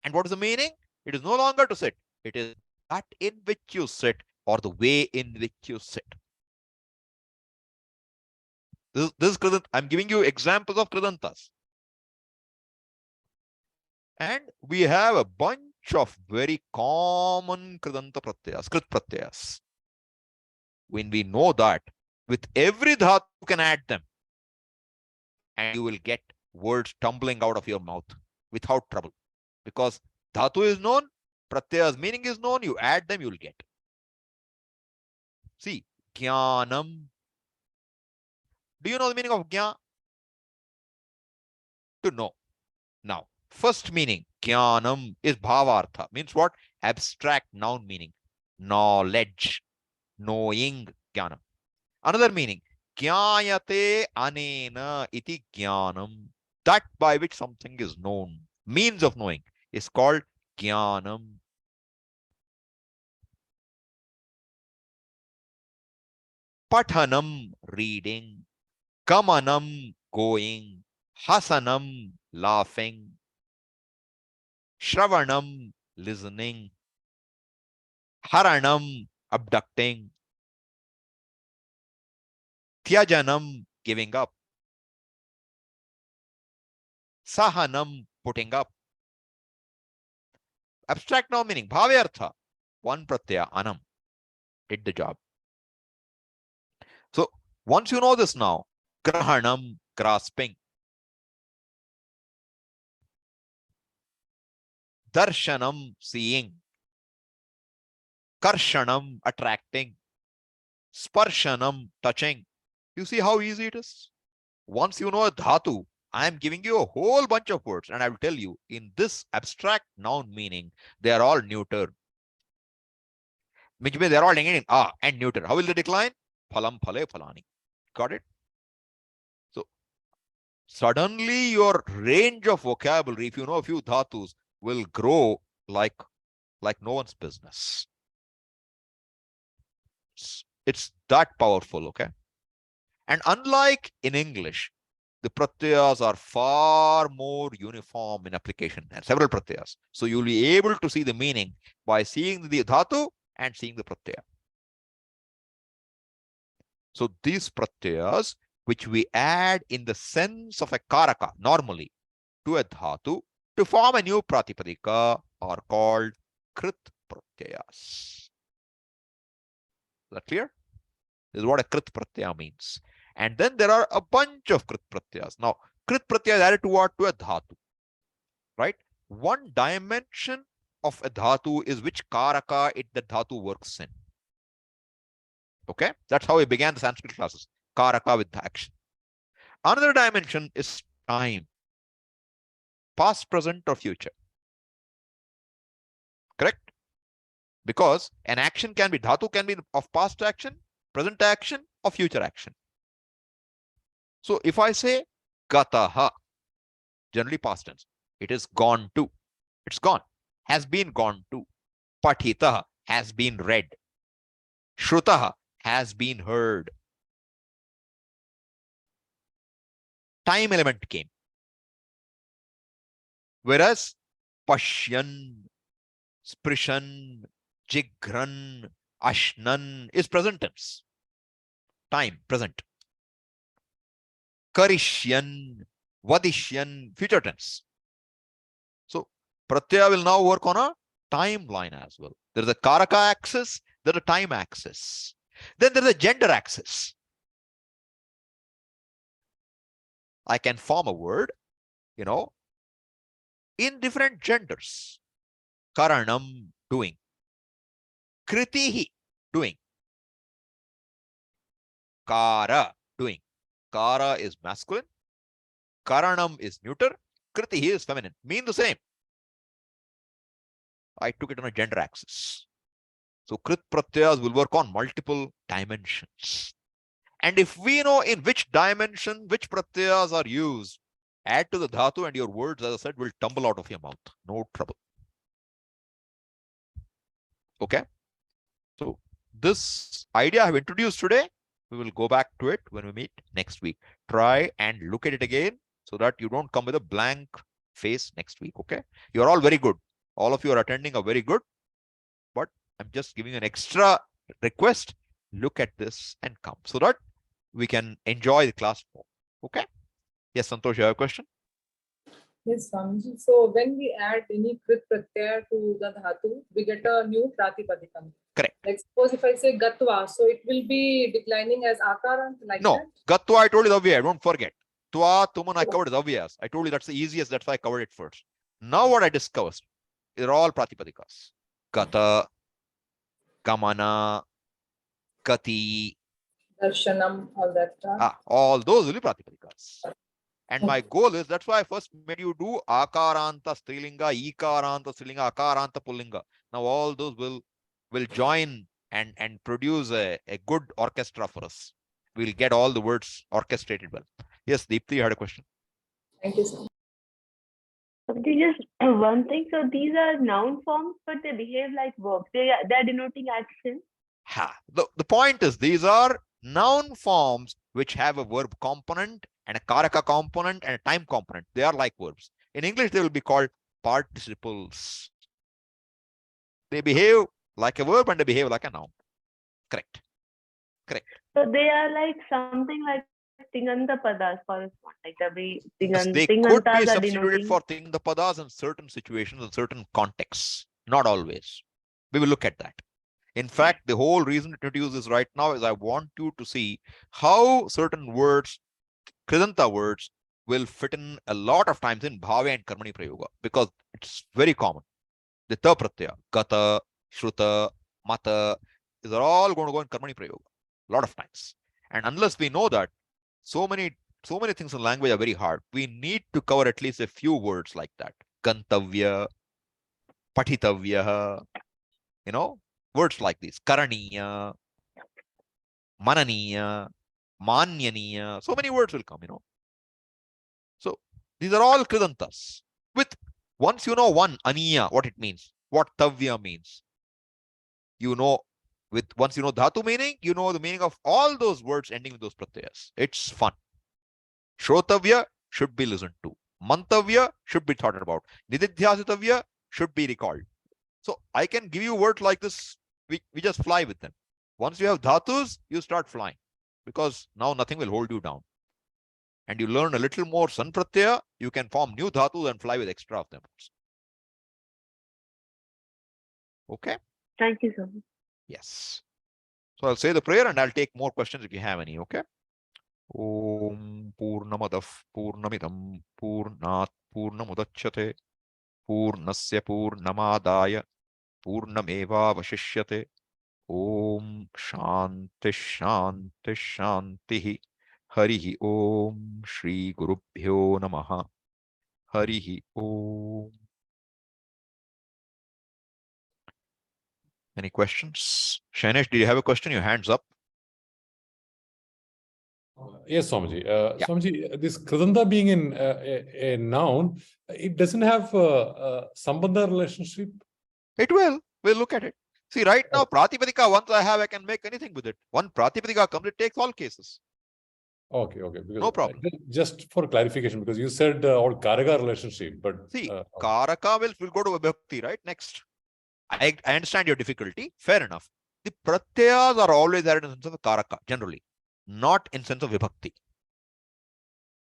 And what is the meaning? It is no longer to sit. It is that in which you sit or the way in which you sit. This is Kridanta. I'm giving you examples of Kridantas. And we have a bunch of very common Kridanta pratyayas, Krit pratyayas. When we know that, with every dhatu you can add them. And you will get words tumbling out of your mouth without trouble. Because dhatu is known, pratyaya's meaning is known, you add them, you will get. See, jnanam. Do you know the meaning of jnana? To know. Now, first meaning, jnanam, is bhavartha. Means what? Abstract noun meaning. Knowledge. Knowing, jnanam. Another meaning, jnayate anena iti jnanam. That by which something is known. Means of knowing is called jnanam. Pathanam, reading. Gamanam, going. Hasanam, laughing. Shravanam, listening. Haranam, abducting. Tyajanam, giving up. Sahanam, putting up. Abstract noun meaning bhavyartha. One pratyaya, anam, did the job. So once you know this now, grahanam, grasping. Darshanam, seeing. Karshanam, attracting. Sparshanam, touching. You see how easy it is? Once you know a dhatu, I am giving you a whole bunch of words and I will tell you in this abstract noun meaning, they are all neuter. Which means they are all ending in and neuter. How will they decline? Phalam, phale, phalani. Got it? So suddenly your range of vocabulary, if you know a few dhatus, will grow like no one's business. It's that powerful, okay? And unlike in English, the pratyayas are far more uniform in application and several pratyayas. So you'll be able to see the meaning by seeing the dhatu and seeing the pratyaya. So these pratyayas, which we add in the sense of a karaka normally to a dhatu to form a new pratipadika, are called krit pratyayas. Is that clear? This is what a krit pratyaya means. And then there are a bunch of krit pratyayas. Now, krit pratyaya is added to what? To a dhatu, right? One dimension of a dhatu is which karaka the dhatu works in. Okay, that's how we began the Sanskrit classes. Karaka with the action. Another dimension is time, past, present, or future. Correct? Because an action can be dhatu, can be of past action, present action, or future action. So if I say gataha, generally past tense, it is gone to. It's gone, has been gone to. Pathitaha, has been read. Shrutaha, has been heard. Time element came. Whereas pashyan, sprishan, jigran, ashnan is present tense. Time, present. Karishyan, vadishyan, future tense. So pratyaya will now work on a timeline as well. There is a karaka axis, there is a time axis. Then there is a gender axis. I can form a word, in different genders. Karanam, doing. Kritihi, doing. Kara, doing. Kara is masculine. Karanam is neuter. Kritihi is feminine. Mean the same. I took it on a gender axis. So krit pratyayas will work on multiple dimensions. And if we know in which dimension, which pratyayas are used, add to the dhatu and your words, as I said, will tumble out of your mouth. No trouble. Okay. So this idea I have introduced today, we will go back to it when we meet next week. Try and look at it again so that you don't come with a blank face next week. Okay. You're all very good. All of you are attending are very good. But I'm just giving an extra request. Look at this and come so that we can enjoy the class more. Okay. Yes, Santosh, you have a question? Yes, Swamiji. So when we add any krit pratyaya to the dhatu, we get a new pratipadika. Correct. Like suppose if I say gatva, so it will be declining as akarant like No, that? gatva I told you the Avyayas, don't forget. Tva, tuman I covered the Avyayas. I told you that's the easiest, that's why I covered it first. Now what I discovered, they're all pratipadikas. Gata, gamana, gati. Darshanam, all that stuff. All those will be pratipadikas. And my goal is, that's why I first made you do akaranta strilinga, ikaranta strilinga, akaranta pullinga. Now all those will join and produce a good orchestra for us. We'll get all the words orchestrated well. Yes, Deepthi, you had a question. Thank you, sir. Just one thing. So these are noun forms, but they behave like verbs. They're denoting action. The point is, these are noun forms which have a verb component and a karaka component and a time component. They are like verbs. In English, they will be called participles. They behave like a verb and they behave like a noun. Correct. Correct. So they are like something like tinganta padas correspond, like the Yes, they could tingantas be are substituted denoting. for padas in certain situations, in certain contexts. Not always. We will look at that. In fact, the whole reason to introduce this right now is I want you to see how certain words, kridanta words, will fit in a lot of times in bhava and karmani prayoga, because it's very common. The ta pratyaya, gata, shruta, mata, these are all going to go in karmani prayoga a lot of times. And unless we know that, so many things in language are very hard. We need to cover at least a few words like that. Gantavya, patitavya, words like these. Karaniya, mananiya, manyaniya. So many words will come, So these are all kridantas. Once you know one, aniya, what it means, what tavya means, once you know dhatu meaning, you know the meaning of all those words ending with those pratyayas. It's fun. Shrotavya should be listened to. Mantavya should be thought about. Nididhyasitavya should be recalled. So I can give you words like this. We just fly with them. Once you have dhatus, you start flying, because now nothing will hold you down. And you learn a little more san pratyaya, you can form new dhatus and fly with extra of them. Okay? Thank you so much. Yes. So I'll say the prayer and I'll take more questions if you have any. Okay? Om Purnamadav Purnamidam Purnat Purnamudachyate Purnasya Purnamadaya Purnameva Vashishyate. Om Shanti Shanti Shanti. Harihi Om Shri Gurubhyo Namaha. Harihi Om. Any questions? Shainesh, did you have a question? Your hand's up. Yes, Swamiji. Yeah. Swamiji, this kridanta being in a noun, it doesn't have a sambandha relationship. It will. We'll look at it. See, right now, pratipadika, once I can make anything with it. One pratipadika comes, it takes all cases. Okay. Because, no problem. Just for clarification, because you said all karaka relationship, but see, karaka will go to vibhakti, right? Next. I understand your difficulty. Fair enough. The pratyayas are always added in the sense of karaka, generally, not in sense of vibhakti.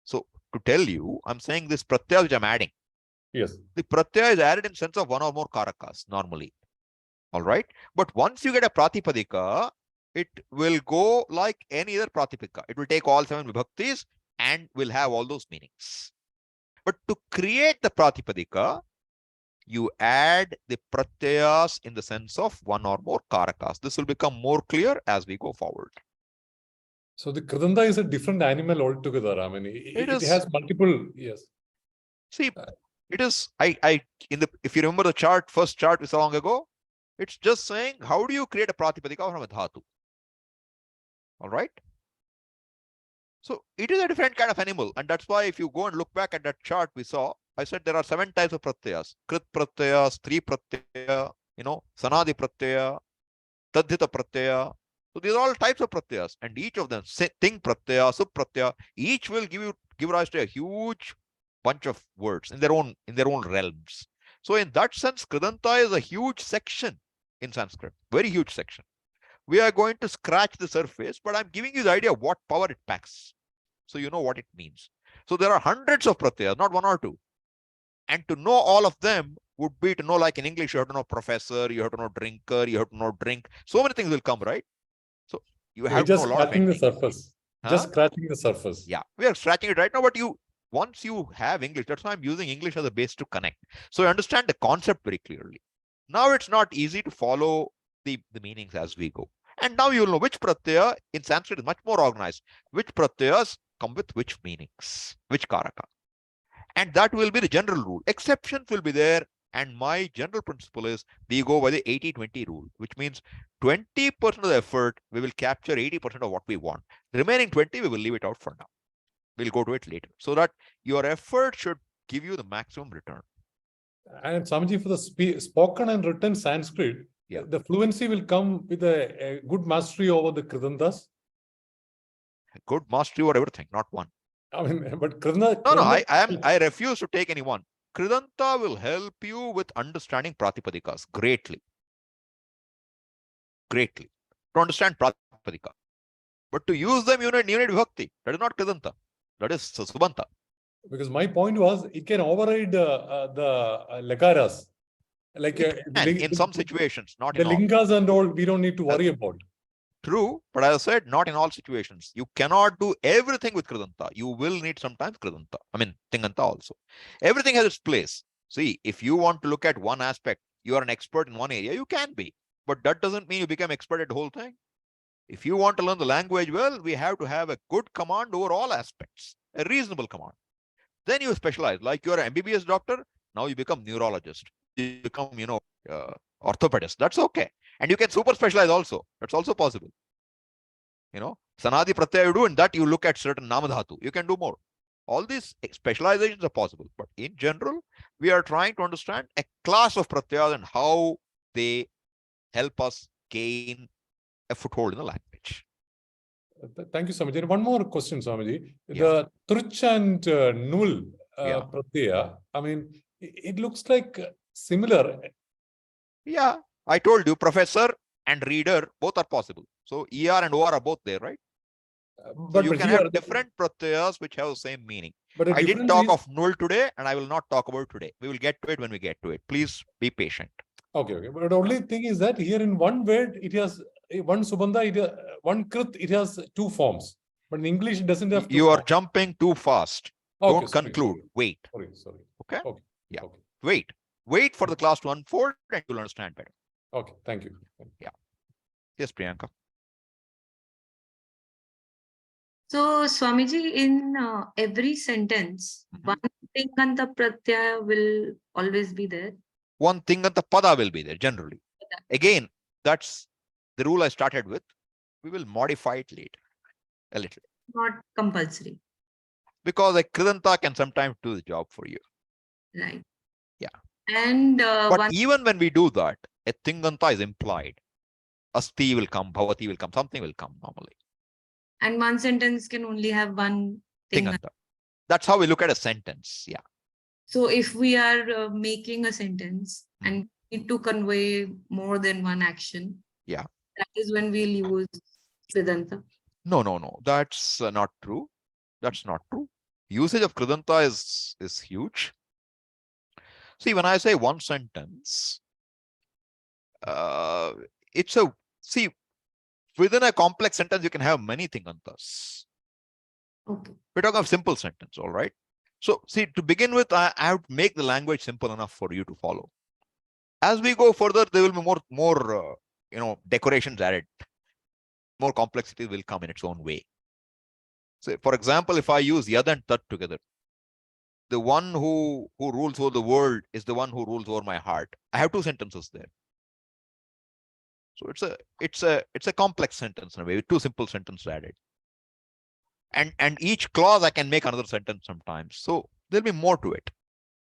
So to tell you, I'm saying this pratyaya which I'm adding. Yes. The pratyaya is added in sense of one or more karakas normally. All right. But once you get a pratipadika, it will go like any other pratipadika. It will take all 7 vibhaktis and will have all those meanings. But to create the pratipadika, you add the pratyayas in the sense of one or more karakas. This will become more clear as we go forward. So the kridanta is a different animal altogether. I mean, it has multiple. Yes. See, it is. If you remember the first chart we saw long ago, it's just saying how do you create a pratipadika from a dhatu. All right. So it is a different kind of animal, and that's why if you go and look back at that chart we saw, I said there are 7 types of pratyayas: krit pratyaya, stri pratyaya, sanadi pratyaya, tadhita pratyaya. So these are all types of pratyayas, and each of them, ting pratyaya, sub pratyaya, each will give rise to a huge bunch of words in their own realms. So in that sense, kridanta is a huge section in Sanskrit, very huge section. We are going to scratch the surface, but I'm giving you the idea of what power it packs, so you know what it means. So there are hundreds of pratyayas, not 1 or 2. And to know all of them would be to know, like in English, you have to know professor, you have to know drinker, you have to know drink. So many things will come, right? So you have to know a lot of scratching the surface. Just scratching the surface. Yeah, we are scratching it right now, but once you have English, that's why I'm using English as a base to connect. So you understand the concept very clearly. Now it's not easy to follow the meanings as we go. And now you'll know which pratyaya in Sanskrit is much more organized. Which pratyayas come with which meanings, which karaka. And that will be the general rule. Exceptions will be there. And my general principle is we go by the 80-20 rule, which means 20% of the effort, we will capture 80% of what we want. The remaining 20, we will leave it out for now. We'll go to it later. So that your effort should give you the maximum return. And Swamiji, for the spoken and written Sanskrit, the fluency will come with a good mastery over the kridantas. Good mastery over everything, not one. I mean, but kridanta. No, I refuse to take any one. Kridanta will help you with understanding Pratipadikas greatly. Greatly. To understand Pratipadika. But to use them, you need Vibhakti. That is not Kridanta. That is Subanta. Because my point was, it can override the lakaras. Like In some situations, not the in all. lingas and all, we don't need to worry about. True, but as I said, not in all situations. You cannot do everything with Kridanta. You will need sometimes Kridanta. I mean, Tinganta also. Everything has its place. See, if you want to look at one aspect, you are an expert in one area, you can be. But that doesn't mean you become expert at the whole thing. If you want to learn the language well, we have to have a good command over all aspects, a reasonable command. Then you specialize. Like you're an MBBS doctor, now you become neurologist. You become, orthopedist. That's okay. And you can super specialize also. That's also possible. Sanadi pratyaya you do, and that you look at certain namadhatu. You can do more. All these specializations are possible. But in general, we are trying to understand a class of pratyayas and how they help us gain a foothold in the language. Thank you, Swamiji. One more question, Swamiji. Yeah. The truch and null Yeah. pratyaya, I mean, it looks like similar. Yeah, I told you, professor and reader, both are possible. So ER and OR are both there, right? So you can have different pratyayas which have the same meaning. But I didn't talk of null today, and I will not talk about today. We will get to it when we get to it. Please be patient. Okay. But the only thing is that here in one word, it has one subandha, one krit, it has two forms. But in English, it doesn't have two You are forms. jumping too fast. Okay, Don't sorry, conclude. Wait. Sorry. Okay? Yeah. Okay. Wait. Wait for the class to unfold and you'll understand better. Okay. Thank you. Yeah. Yes, Priyanka. So, Swamiji, in every sentence, one Tinganta pratyaya will always be there. One thing and the pada will be there generally. Again, that's the rule I started with. We will modify it later a little. Not compulsory. Because a Kridanta can sometimes do the job for you. Right. Yeah. And but even when we do that, a Tinganta is implied. Asti will come, Bhavati will come, something will come normally. And one sentence can only have one Tinganta. Tinganta. That's how we look at a sentence. Yeah. So if we are making a sentence and need to convey more than one action, yeah, that is when we'll use Kridanta. No. That's not true. That's not true. Usage of Kridanta is huge. See, when I say one sentence, within a complex sentence, you can have many Tingantas. Okay. We're talking of simple sentence, all right? So, see, to begin with, I have to make the language simple enough for you to follow. As we go further, there will be more decorations added. More complexity will come in its own way. So, for example, if I use yad and tat together, the one who rules over the world is the one who rules over my heart. I have two sentences there. So it's a complex sentence in a way, with two simple sentences added. And each clause I can make another sentence sometimes. So there'll be more to it.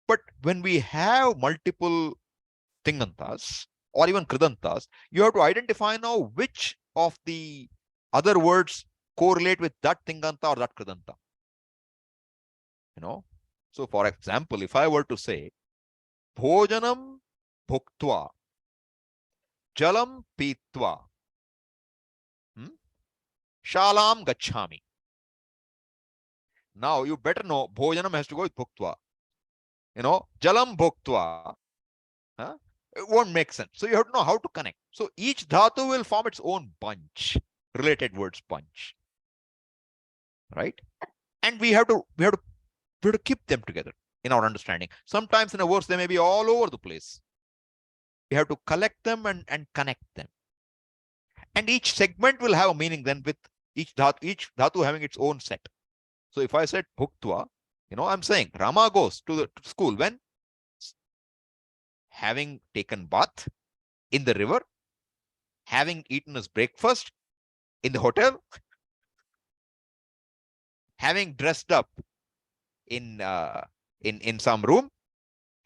But when we have multiple Tingantas or even Kridantas, you have to identify now which of the other words correlate with that Tinganta or that Kridanta. So for example, if I were to say Bhojanam Bhuktva Jalam Pitva Shalam Gachami. Now you better know Bhojanam has to go with Bhuktva. Jalam Bhuktva. It won't make sense. So you have to know how to connect. So each dhatu will form its own bunch, related words bunch. Right? And we have to keep them together in our understanding. Sometimes in a verse, they may be all over the place. We have to collect them and connect them. And each segment will have a meaning then with each dhatu having its own set. So if I said Bhuktva, I'm saying Rama goes to school when? Having taken bath in the river, having eaten his breakfast in the hotel, having dressed up in some room,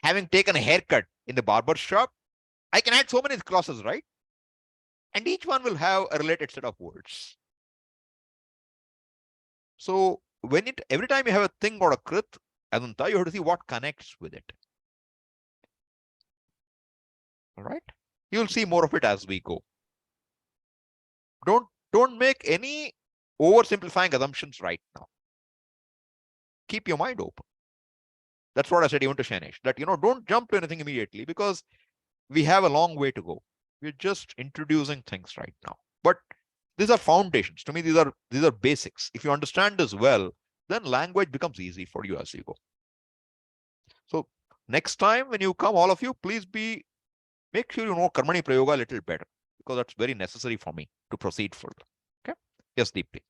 having taken a haircut in the barber shop. I can add so many clauses, right? And each one will have a related set of words. So every time you have a thing or a krit, Adanta, you have to see what connects with it. All right. You'll see more of it as we go. Don't make any oversimplifying assumptions right now. Keep your mind open. That's what I said even to Shainesh, that, don't jump to anything immediately because we have a long way to go. We're just introducing things right now. But these are foundations. To me, these are basics. If you understand this well, then language becomes easy for you as you go. So next time when you come, all of you, please make sure you know Karmani prayoga a little better, because that's very necessary for me to proceed further. Okay. Yes, Deepti.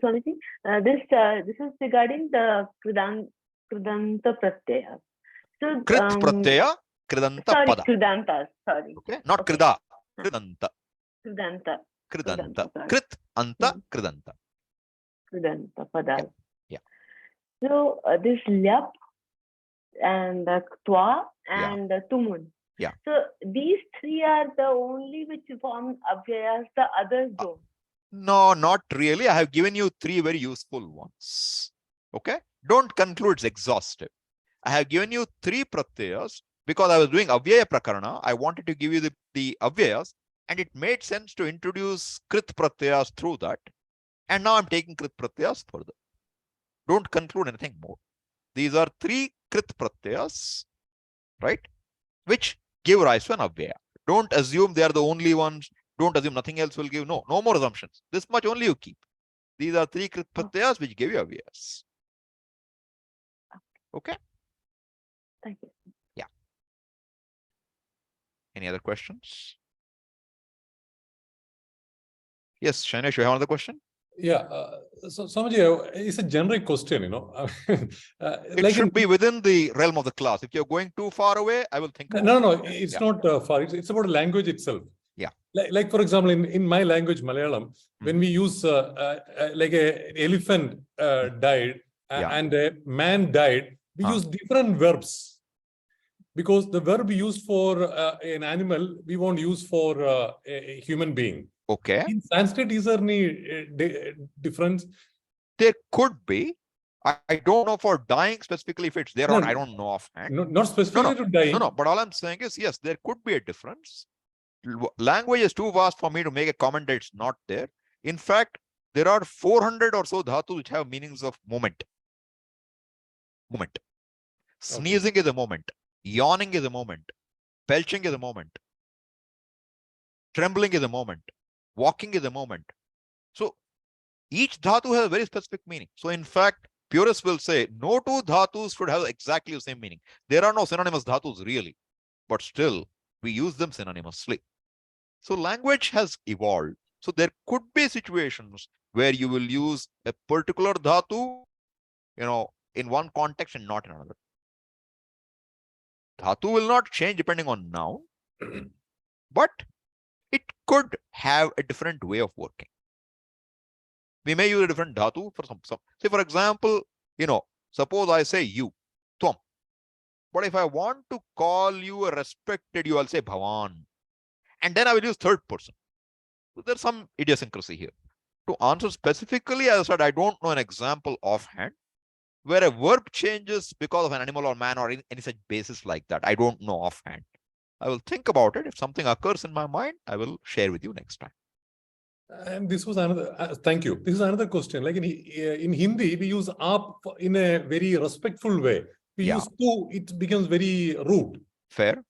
Swamiji, this is regarding the kridanta pratyaya. So Krit pratyaya, kridanta sorry, pada. kridanta. Sorry. Okay, not Okay. krida. Kridanta. Kridanta. Kridanta. Sorry. Krit anta kridanta. Kridanta pada. Yeah. So this lyap and ktvaa and tuun. Yeah. So these three are the only which form Avyayas, the others don't. No, not really. I have given you three very useful ones. Okay. Don't conclude it's exhaustive. I have given you three pratyayas because I was doing Avyaya Prakarana. I wanted to give you the Avyayas, and it made sense to introduce Krit pratyayas through that. And now I'm taking Krit pratyayas further. Don't conclude anything more. These are three Krit pratyayas, right, which give rise to an Avyaya. Don't assume they are the only ones. Don't assume nothing else will give. No more assumptions. This much only you keep. These are three Krit pratyayas which give you Avyayas. Okay. Thank you. Yeah. Any other questions? Yes, Shainesh, you have another question? Yeah. So, Swamiji, it's a generic question, It should be within the realm of the class. If you're going too far away, I will think about it. No, it's not far. It's about language itself. Yeah. Like for example, in my language, Malayalam, when we use like an elephant died and a man died, we use different verbs. Because the verb used for an animal, we won't use for a human being. Okay. In Sanskrit, is there any difference? There could be. I don't know for dying specifically if it's there or I don't know offhand. Not specifically to dying. No. But all I'm saying is, yes, there could be a difference. Language is too vast for me to make a comment that it's not there. In fact, there are 400 or so dhatus which have meanings of moment. Sneezing is a moment. Yawning is a moment. Belching is a moment. Trembling is a moment. Walking is a moment. So each dhatu has a very specific meaning. So in fact, purists will say no two dhatus should have exactly the same meaning. There are no synonymous dhatus really, but still we use them synonymously. So language has evolved. So there could be situations where you will use a particular dhatu, in one context and not in another. Dhatu will not change depending on noun, but it could have a different way of working. We may use a different dhatu for some. Say, for example, suppose I say you, tvam. But if I want to call you a respected you, I'll say bhavan. And then I will use third person. So there's some idiosyncrasy here. To answer specifically, as I said, I don't know an example offhand where a verb changes because of an animal or man or any such basis like that. I don't know offhand. I will think about it. If something occurs in my mind, I will share with you next time. And this was another, thank you. This is another question. Like in Hindi, we use aap in a very respectful way. We use tu, it becomes very rude. Fair.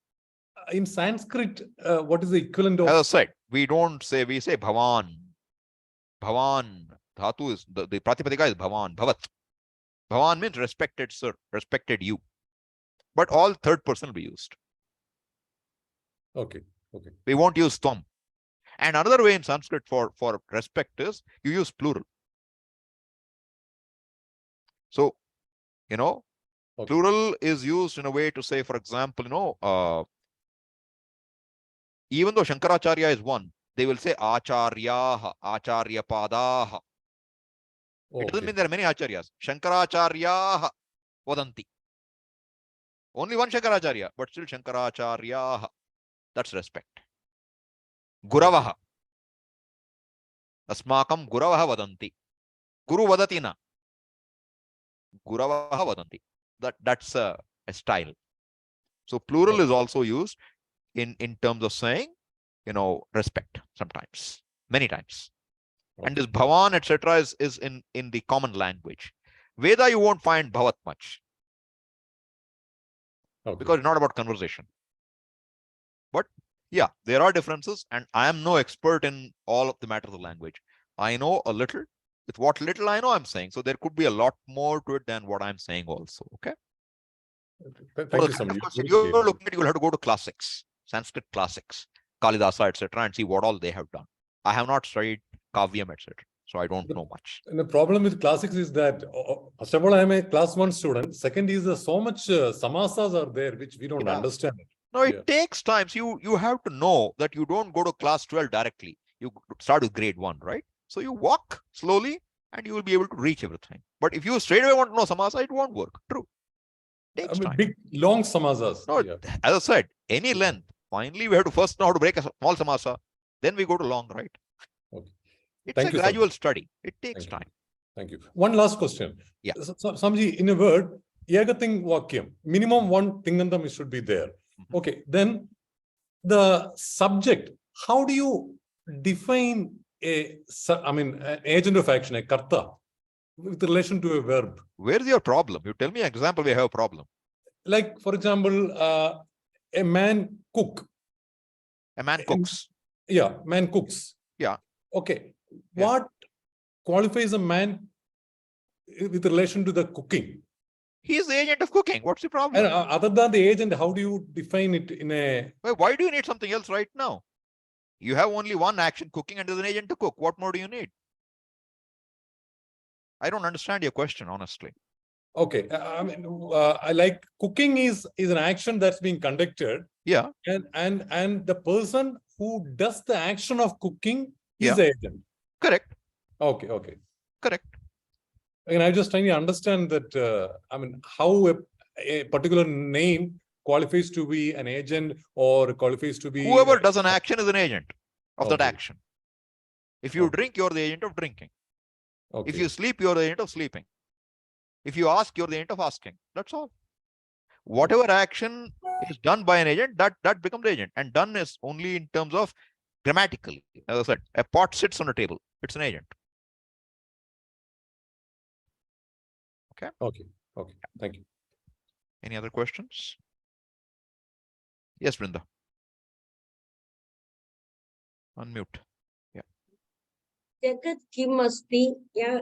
In Sanskrit, what is the equivalent of? As I said, we say bhavan. Bhavan. Dhatu is, the pratipadika is bhavan, bhavat. Bhavan means respected sir, respected you. But all third person will be used. Okay. We won't use tvam. And another way in Sanskrit for respect is you use plural. So, plural is used in a way to say, for example, even though Shankaracharya is one, they will say acharyaha, acharyapadaha. It doesn't mean there are many acharyas. Shankaracharyaha vadanti. Only one Shankaracharya, but still Shankaracharyaha. That's respect. Guravaha. Asmakam Guravaha vadanti. Guru vadatina. Guravaha vadanti. That's a style. So plural is also used in terms of saying, respect sometimes, many times. And this bhavan, etc. is in the common language. Veda, you won't find bhavat much. Because it's not about conversation. But yeah, there are differences, and I am no expert in all of the matters of language. I know a little. With what little I know, I'm saying. So there could be a lot more to it than what I'm saying also. Okay. Thank you so much. You're looking at, you'll have to go to classics, Sanskrit classics, Kalidasa, etc., and see what all they have done. I have not studied Kavyam, etc., so I don't know much. And the problem with classics is that, first of all, I am a class 1 student. Second is so much samasas are there which we don't understand. No, it takes time. So you have to know that you don't go to class 12 directly. You start with grade 1, right? So you walk slowly and you will be able to reach everything. But if you straight away want to know samasa, it won't work. True. Takes time. Big, long samasas. No, as I said, any length. Finally, we have to first know how to break a small samasa. Then we go to long, right? Okay. It's a gradual study. It takes time. Thank you. One last question. Yeah. So, Samji, in a word, Yagating Vakyam, minimum one Tingandam should be there. Okay. Then the subject, how do you define an agent of action, a karta, with relation to a verb? Where is your problem? You tell me an example where you have a problem. Like, for example, a man cook. A man cooks. Yeah, man cooks. Yeah. Okay. Yeah. What qualifies a man with relation to the cooking? He is the agent of cooking. What's the problem? And other than the agent, how do you define it in a... Why do you need something else right now? You have only one action, cooking, and there's an agent to cook. What more do you need? I don't understand your question, honestly. Okay. I like cooking is an action that's being conducted. Yeah. And the person who does the action of cooking is the agent. Correct. Okay. Correct. And I'm just trying to understand that, how a particular name qualifies to be an agent or qualifies to be... Whoever does an action is an agent of that action. If you drink, you're the agent of drinking. Okay. If you sleep, you're the agent of sleeping. If you ask, you're the agent of asking. That's all. Whatever action is done by an agent, that becomes the agent. And done is only in terms of grammatically. As I said, a pot sits on a table. It's an agent. Okay. Okay. Thank you. Any other questions? Yes, Brinda. Unmute. Yeah. Jagat kim asti, yeah.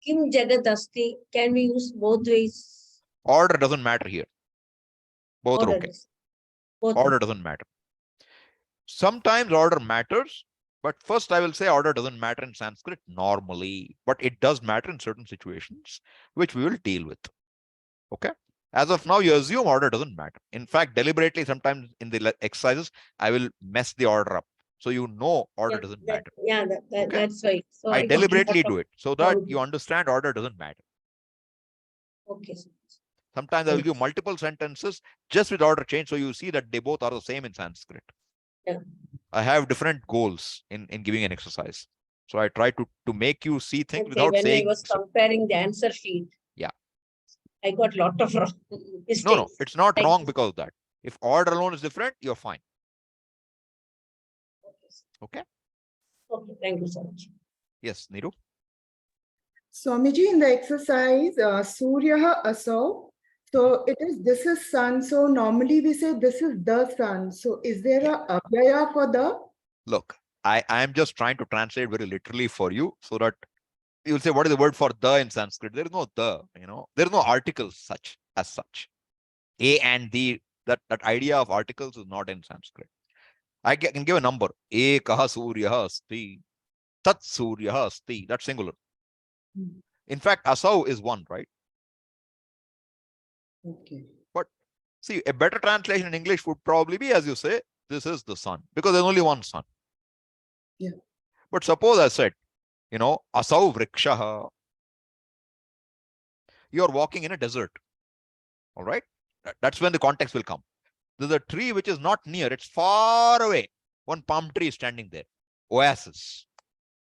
Kim jagat asti. Can we use both ways? Order doesn't matter here. Both are okay. Order doesn't matter. Sometimes order matters, but first I will say order doesn't matter in Sanskrit normally, but it does matter in certain situations, which we will deal with. Okay. As of now, you assume order doesn't matter. In fact, deliberately, sometimes in the exercises, I will mess the order up. So you know order doesn't matter. Yeah, that's right. So I deliberately do it so that you understand order doesn't matter. Okay. Sometimes I will give multiple sentences just with order change, so you see that they both are the same in Sanskrit. Yeah. I have different goals in giving an exercise. So I try to make you see things without saying. When I was comparing the answer sheet, yeah, I got a lot of wrong mistakes. No, it's not wrong because of that. If order alone is different, you're fine. Okay. Okay, thank you so much. Yes, Niru. Swamiji, in the exercise, Suryaha Asau. So this is sun. So normally we say this is the sun. So is there a Avyaya for the? Look, I am just trying to translate very literally for you so that you'll say, what is the word for the in Sanskrit? There is no the, there is no article as such. A and the, that idea of articles is not in Sanskrit. I can give a number. Ekaha suryaha asti. Tat suryaha asti. That's singular. In fact, asau is one, right? Okay. But see, a better translation in English would probably be, as you say, this is the sun, because there's only one sun. Yeah. But suppose I said, asau vrikshaha. You're walking in a desert. All right. That's when the context will come. There's a tree which is not near, it's far away. One palm tree is standing there. Oasis.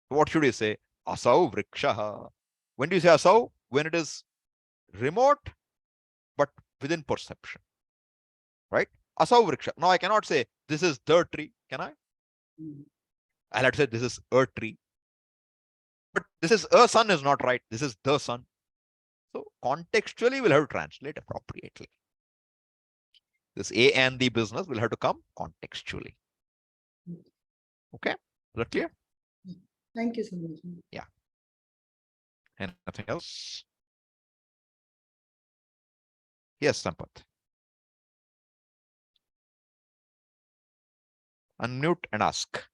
So what should you say? Asau vrikshaha. When do you say asau? When it is remote, but within perception. right? Asau vriksha. Now I cannot say this is the tree, can I? I'll have to say this is a tree. But this is a sun is not right. This is the sun. So contextually, we'll have to translate appropriately. This A and the business will have to come contextually. Okay, is that clear? Thank you so much. Yeah. Anything else? Yes, Sampath. Unmute and ask.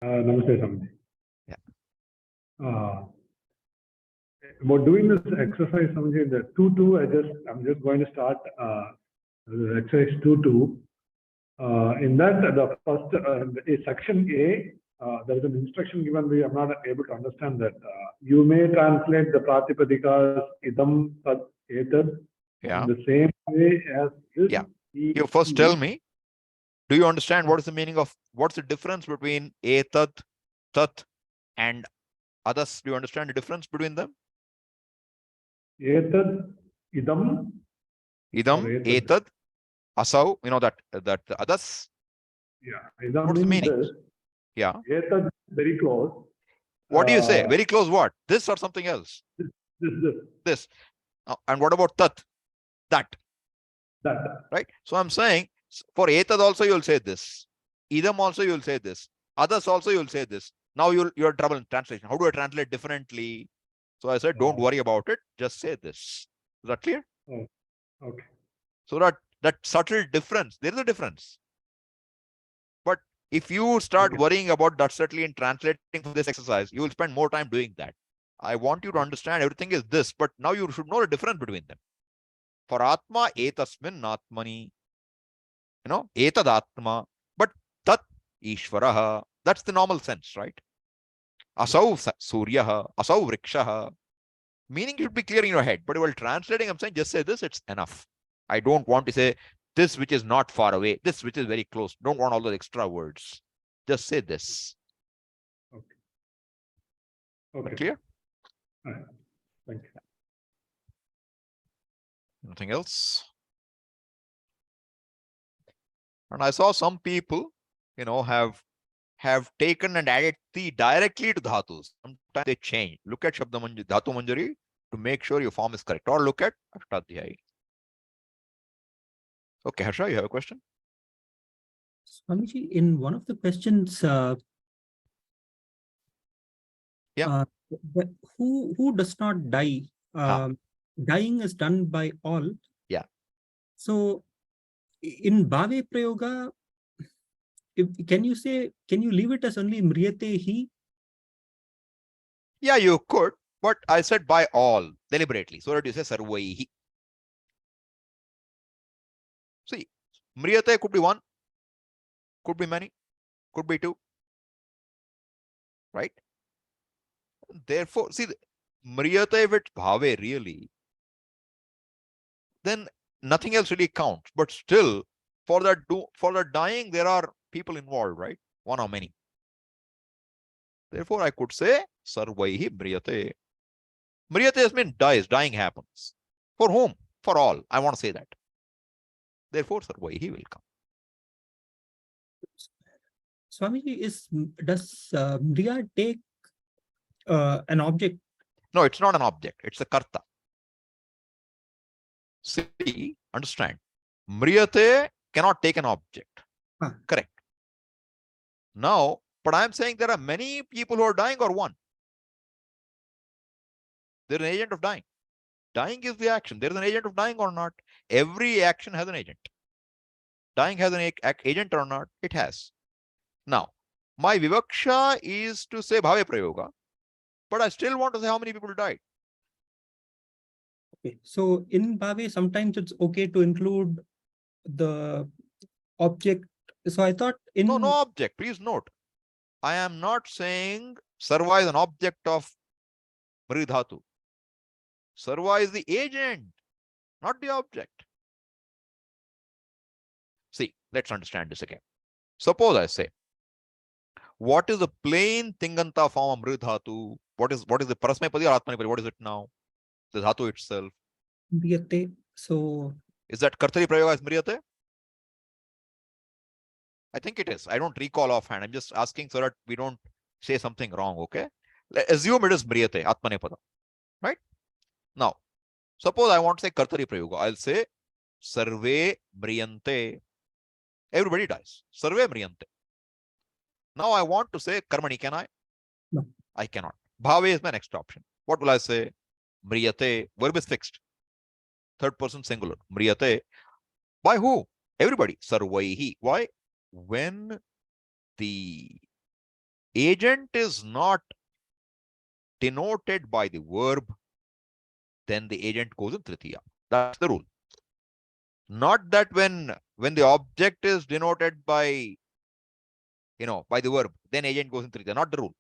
Namaste, Swamiji. Yeah. About doing this exercise, Swamiji, the 2-2, I'm just going to start exercise 2-2. In that, the first section A, there is an instruction given. We are not able to understand that. You may translate the pratipadhikas idam tad etad in the same way as this. Yeah. You first tell me, do you understand what is the meaning of, what's the difference between etad, tat, and others? Do you understand the difference between them? Etad, idam. Etad, asau, you know that the others. Yeah. Idam what's the meaning? This. Yeah. Etad, very close. What do you say? Very close what? This or something else? This. And what about tat? That. Right? So I'm saying, for etad also you'll say this. Idam also you'll say this. Others also you'll say this. Now you're trouble in translation. How do I translate differently? So I said, don't worry about it. Just say this. Is that clear? Oh, okay. So that subtle difference, there is a difference. But if you start worrying about that subtly in translating for this exercise, you will spend more time doing that. I want you to understand everything is this, but now you should know the difference between them. For Atma, etasmin atmani. You know, etad Atma, but tat Ishvaraha. That's the normal sense, right? Asau Suryaha, Asau Vrikshaha. Meaning should be clear in your head. But while translating, I'm saying just say this, it's enough. I don't want to say this which is not far away, this which is very close. Don't want all those extra words. Just say this. Okay. Clear? All right. Thank you. Nothing else? And I saw some people, you know, have taken and added the directly to dhatus. Sometimes they change. Look at Dhatu Manjari to make sure your form is correct. Or look at Ashtadhyayi. Okay, Harsha, you have a question? Swamiji, in one of the questions, who does not die? Dying is done by all. Yeah. So in Bhave Prayoga, can you leave it as only Mriyate hi? Yeah, you could, but I said by all deliberately. So that you say Sarvaihi. See, Mriyate could be one, could be many, could be two. Right? Therefore, see, Mriyate, if it's Bhave really, then nothing else really counts. But still, for that dying, there are people involved, right? One or many. Therefore, I could say Sarvaihi Mriyate. Mriyate means dies, dying happens. For whom? For all. I want to say that. Therefore, Sarvaihi will come. Swamiji, does Mriya take an object? No, it's not an object. It's a karta. See, understand. Mriyate cannot take an object. Correct. Now, but I'm saying there are many people who are dying or one. They're an agent of dying. Dying is the action. There is an agent of dying or not. Every action has an agent. Dying has an agent or not. It has. Now, my vivaksha is to say bhave prayoga, but I still want to say how many people died. Okay. So in bhave, sometimes it's okay to include the object. So I thought in... No object. Please note. I am not saying sarva is an object of mridhatu. Sarva is the agent, not the object. See, let's understand this again. Suppose I say, what is the plain tinganta form of mridhatu? What is the parasmapadi or atmanipadi? What is it now? the dhatu itself. Mriyate. So Is that Kartari prayoga is mriyate? I think it is. I don't recall offhand. I'm just asking so that we don't say something wrong, okay? Assume it is mriyate, atmanepada. Right? Now, suppose I want to say Kartari prayoga. I'll say sarve mriyante. Everybody dies. Sarve mriyante. Now I want to say karmani. Can I? No. I cannot. Bhave is my next option. What will I say? Mriyate. Verb is fixed. Third person singular. Mriyate. By who? Everybody. Sarvaihi. Why? When the agent is not denoted by the verb, then the agent goes in tritiya. That's the rule. Not that when the object is denoted by, by the verb, then agent goes in tritiya. Not the rule.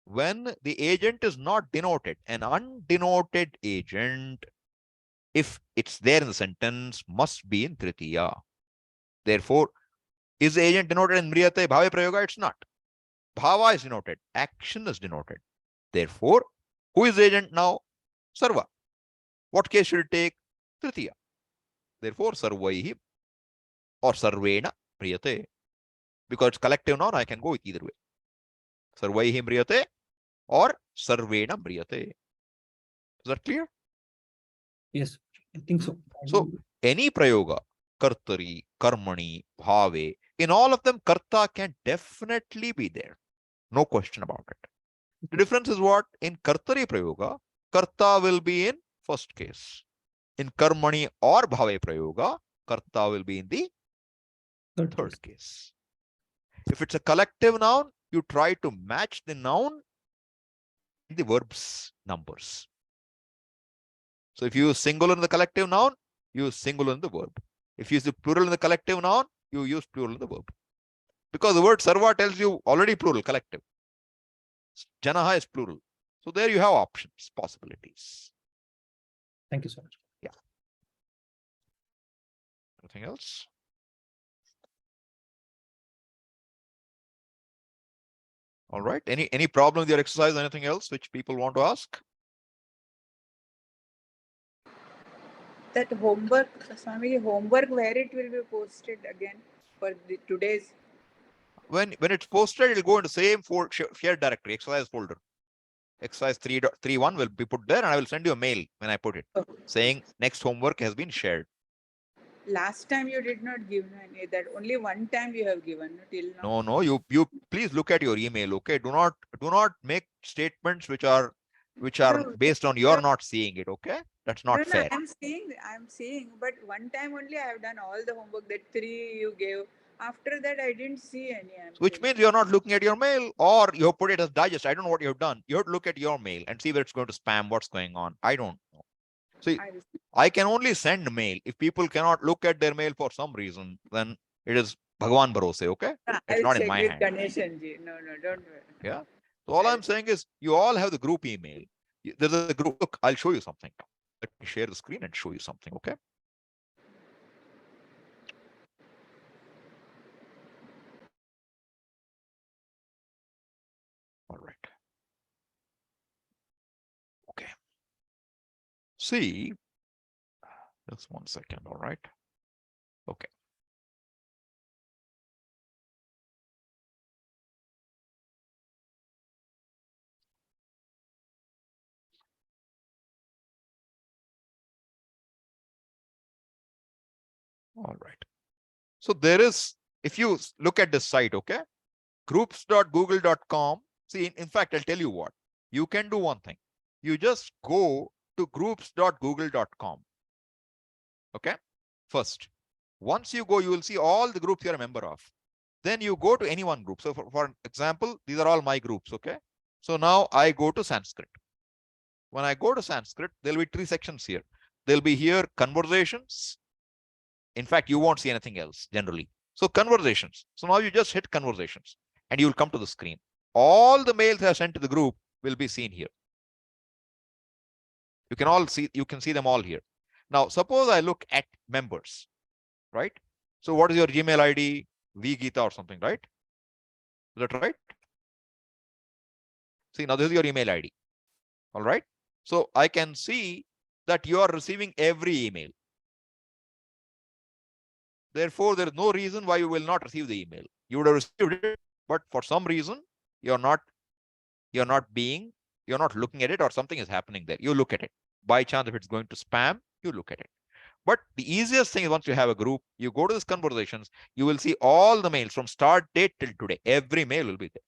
When the agent is not denoted, an undenoted agent, if it's there in the sentence, must be in tritiya. Therefore, is the agent denoted in mriyate bhave prayoga? It's not. Bhava is denoted. Action is denoted. Therefore, who is the agent now? Sarva. What case should it take? Tritiya. Therefore, sarvaihi or sarvena mriyate. Because it's collective noun, I can go with either way. Sarvaihi mriyate or sarvena mriyate. Is that clear? yes, I think so. So, any prayoga, kartari, karmani, bhave, in all of them, karta can definitely be there. No question about it. The difference is what? In kartari prayoga, karta will be in first case. In karmani or bhave prayoga, karta will be in the third case. If it's a collective noun, you try to match the noun in the verb's numbers. So if you use singular in the collective noun, use singular in the verb. If you use the plural in the collective noun, you use plural in the verb. Because the word sarva tells you already plural, collective. Janaha is plural. So there you have options, possibilities. Thank you so much. Yeah. Anything else? All right. Any problem with your exercise? Anything else which people want to ask? That homework, Swami, homework, where it will be posted again for today's? When it's posted, it'll go into the same shared directory, exercise folder. Exercise 3.3.1 will be put there, and I will send you a mail when I put it, saying next homework has been shared. Last time you did not give any, that only one time you have given till now. No, you please look at your email, okay? Do not make statements which are based on your not seeing it, okay? That's not fair. I'm seeing, but one time only I have done all the homework, that 3 you gave. After that, I didn't see any. Which means you're not looking at your mail, or you have put it as digest. I don't know what you've done. You have to look at your mail and see where it's going to spam, what's going on. I don't know. See, I can only send mail. If people cannot look at their mail for some reason, then it is Bhagwan Bharose, okay? It's not in my hand. No, don't worry. Yeah. So all I'm saying is you all have the group email. There's a group. Look, I'll show you something. Let me share the screen and show you something, okay? All right. Okay. See, just 1 second, all right? Okay. All right. So there is, if you look at this site, okay, groups.google.com. See, in fact, I'll tell you what. You can do one thing. You just go to groups.google.com. Okay. First, once you go, you will see all the groups you're a member of. Then you go to any one group. So for example, these are all my groups. Okay. So now I go to Sanskrit. When I go to Sanskrit, there'll be 3 sections here. There'll be here conversations. In fact, you won't see anything else generally. So conversations. So now you just hit conversations and you will come to the screen. All the mails I have sent to the group will be seen here. You can see them all here. Now, suppose I look at members, right? So what is your Gmail ID? vgeeta or something, right? Is that right? See, now this is your email ID. All right. So I can see that you are receiving every email. Therefore, there is no reason why you will not receive the email. You would have received it, but for some reason, you're not looking at it, or something is happening there. You look at it. By chance, if it's going to spam, you look at it. But the easiest thing is, once you have a group, you go to these conversations, you will see all the mails from start date till today. Every mail will be there.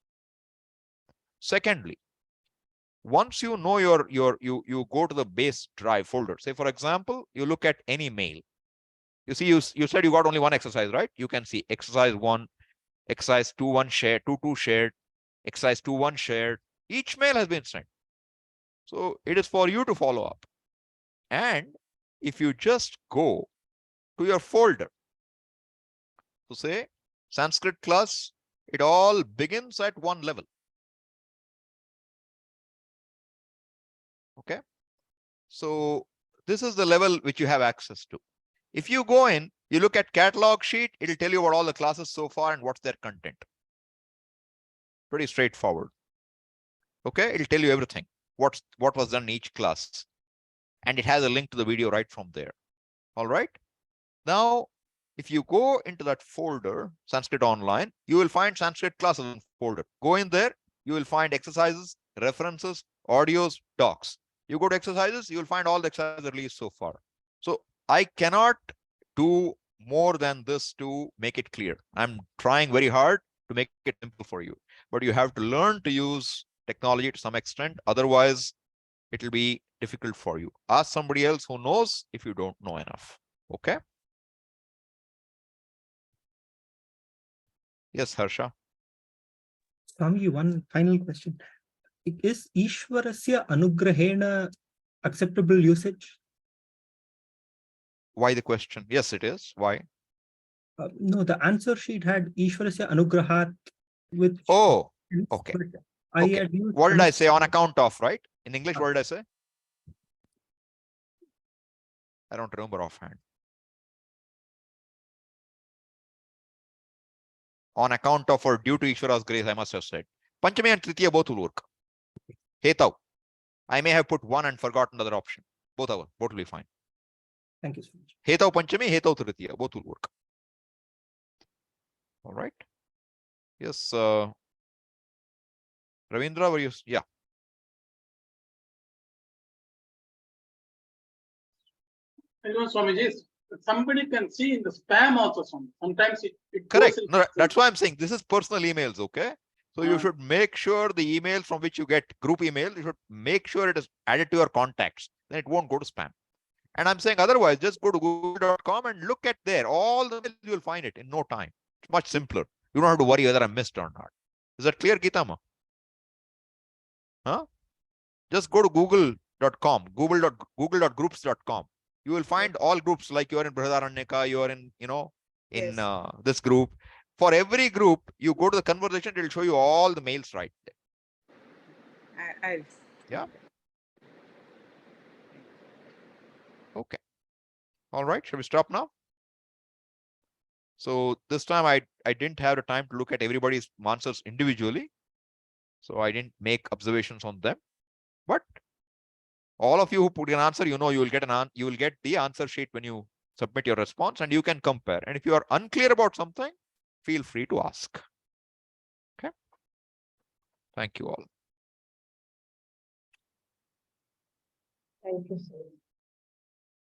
Secondly, once you know you go to the base drive folder. Say, for example, you look at any mail. You see, you said you got only one exercise, right? You can see exercise 1, exercise 2.1 shared, 2.2 shared, exercise 2.1 shared. Each mail has been sent. So it is for you to follow up. And if you just go to your folder, so say Sanskrit class, it all begins at one level. Okay. So this is the level which you have access to. If you go in, you look at catalog sheet, it'll tell you about all the classes so far and what's their content. Pretty straightforward. Okay, it'll tell you everything. What was done in each class. And it has a link to the video right from there. All right. Now, if you go into that folder, Sanskrit Online, you will find Sanskrit classes in folder. Go in there, you will find exercises, references, audios, docs. You go to exercises, you will find all the exercises released so far. So I cannot do more than this to make it clear. I'm trying very hard to make it simple for you, but you have to learn to use technology to some extent. Otherwise, it will be difficult for you. Ask somebody else who knows if you don't know enough. Okay. Yes, Harsha. Swami, one final question. Is Ishwarasya Anugrahena acceptable usage? Why the question? Yes, it is. Why? No, the answer sheet had Ishwarasya Anugrahat with. Oh, okay. Okay. What did I say? On account of, right? In English, what did I say? I don't remember offhand. On account of or due to Ishvara's grace, I must have said. Panchami and Tritiya both will work. Hetav. I may have put one and forgotten the other option. Both will be fine. Thank you so much. Hetav Panchami, Hetav Tritiya, both will work. All right. Yes. Ravindra, were you? Yeah. Hello, Swamiji. Somebody can see in the spam also. Sometimes it correct. Goes No, that's why I'm saying this is personal emails. Okay. So you should make sure the emails from which you get group email, you should make sure it is added to your contacts. Then it won't go to spam. And I'm saying otherwise, just go to google.com and look at there. All the mails, you'll find it in no time. It's much simpler. You don't have to worry whether I missed or not. Is that clear, Gitama? Huh? Just go to google.com, google.groups.com. You will find all groups, like you're in Brihadaranyaka, you're in, in this group. For every group, you go to the conversation, it will show you all the mails right there. I'll. Yeah. Okay. All right. Shall we stop now? So this time I didn't have the time to look at everybody's answers individually. So I didn't make observations on them. But all of you who put an answer, you will get you will get the answer sheet when you submit your response, and you can compare. And if you are unclear about something, feel free to ask. Okay. Thank you all. Thank you, sir.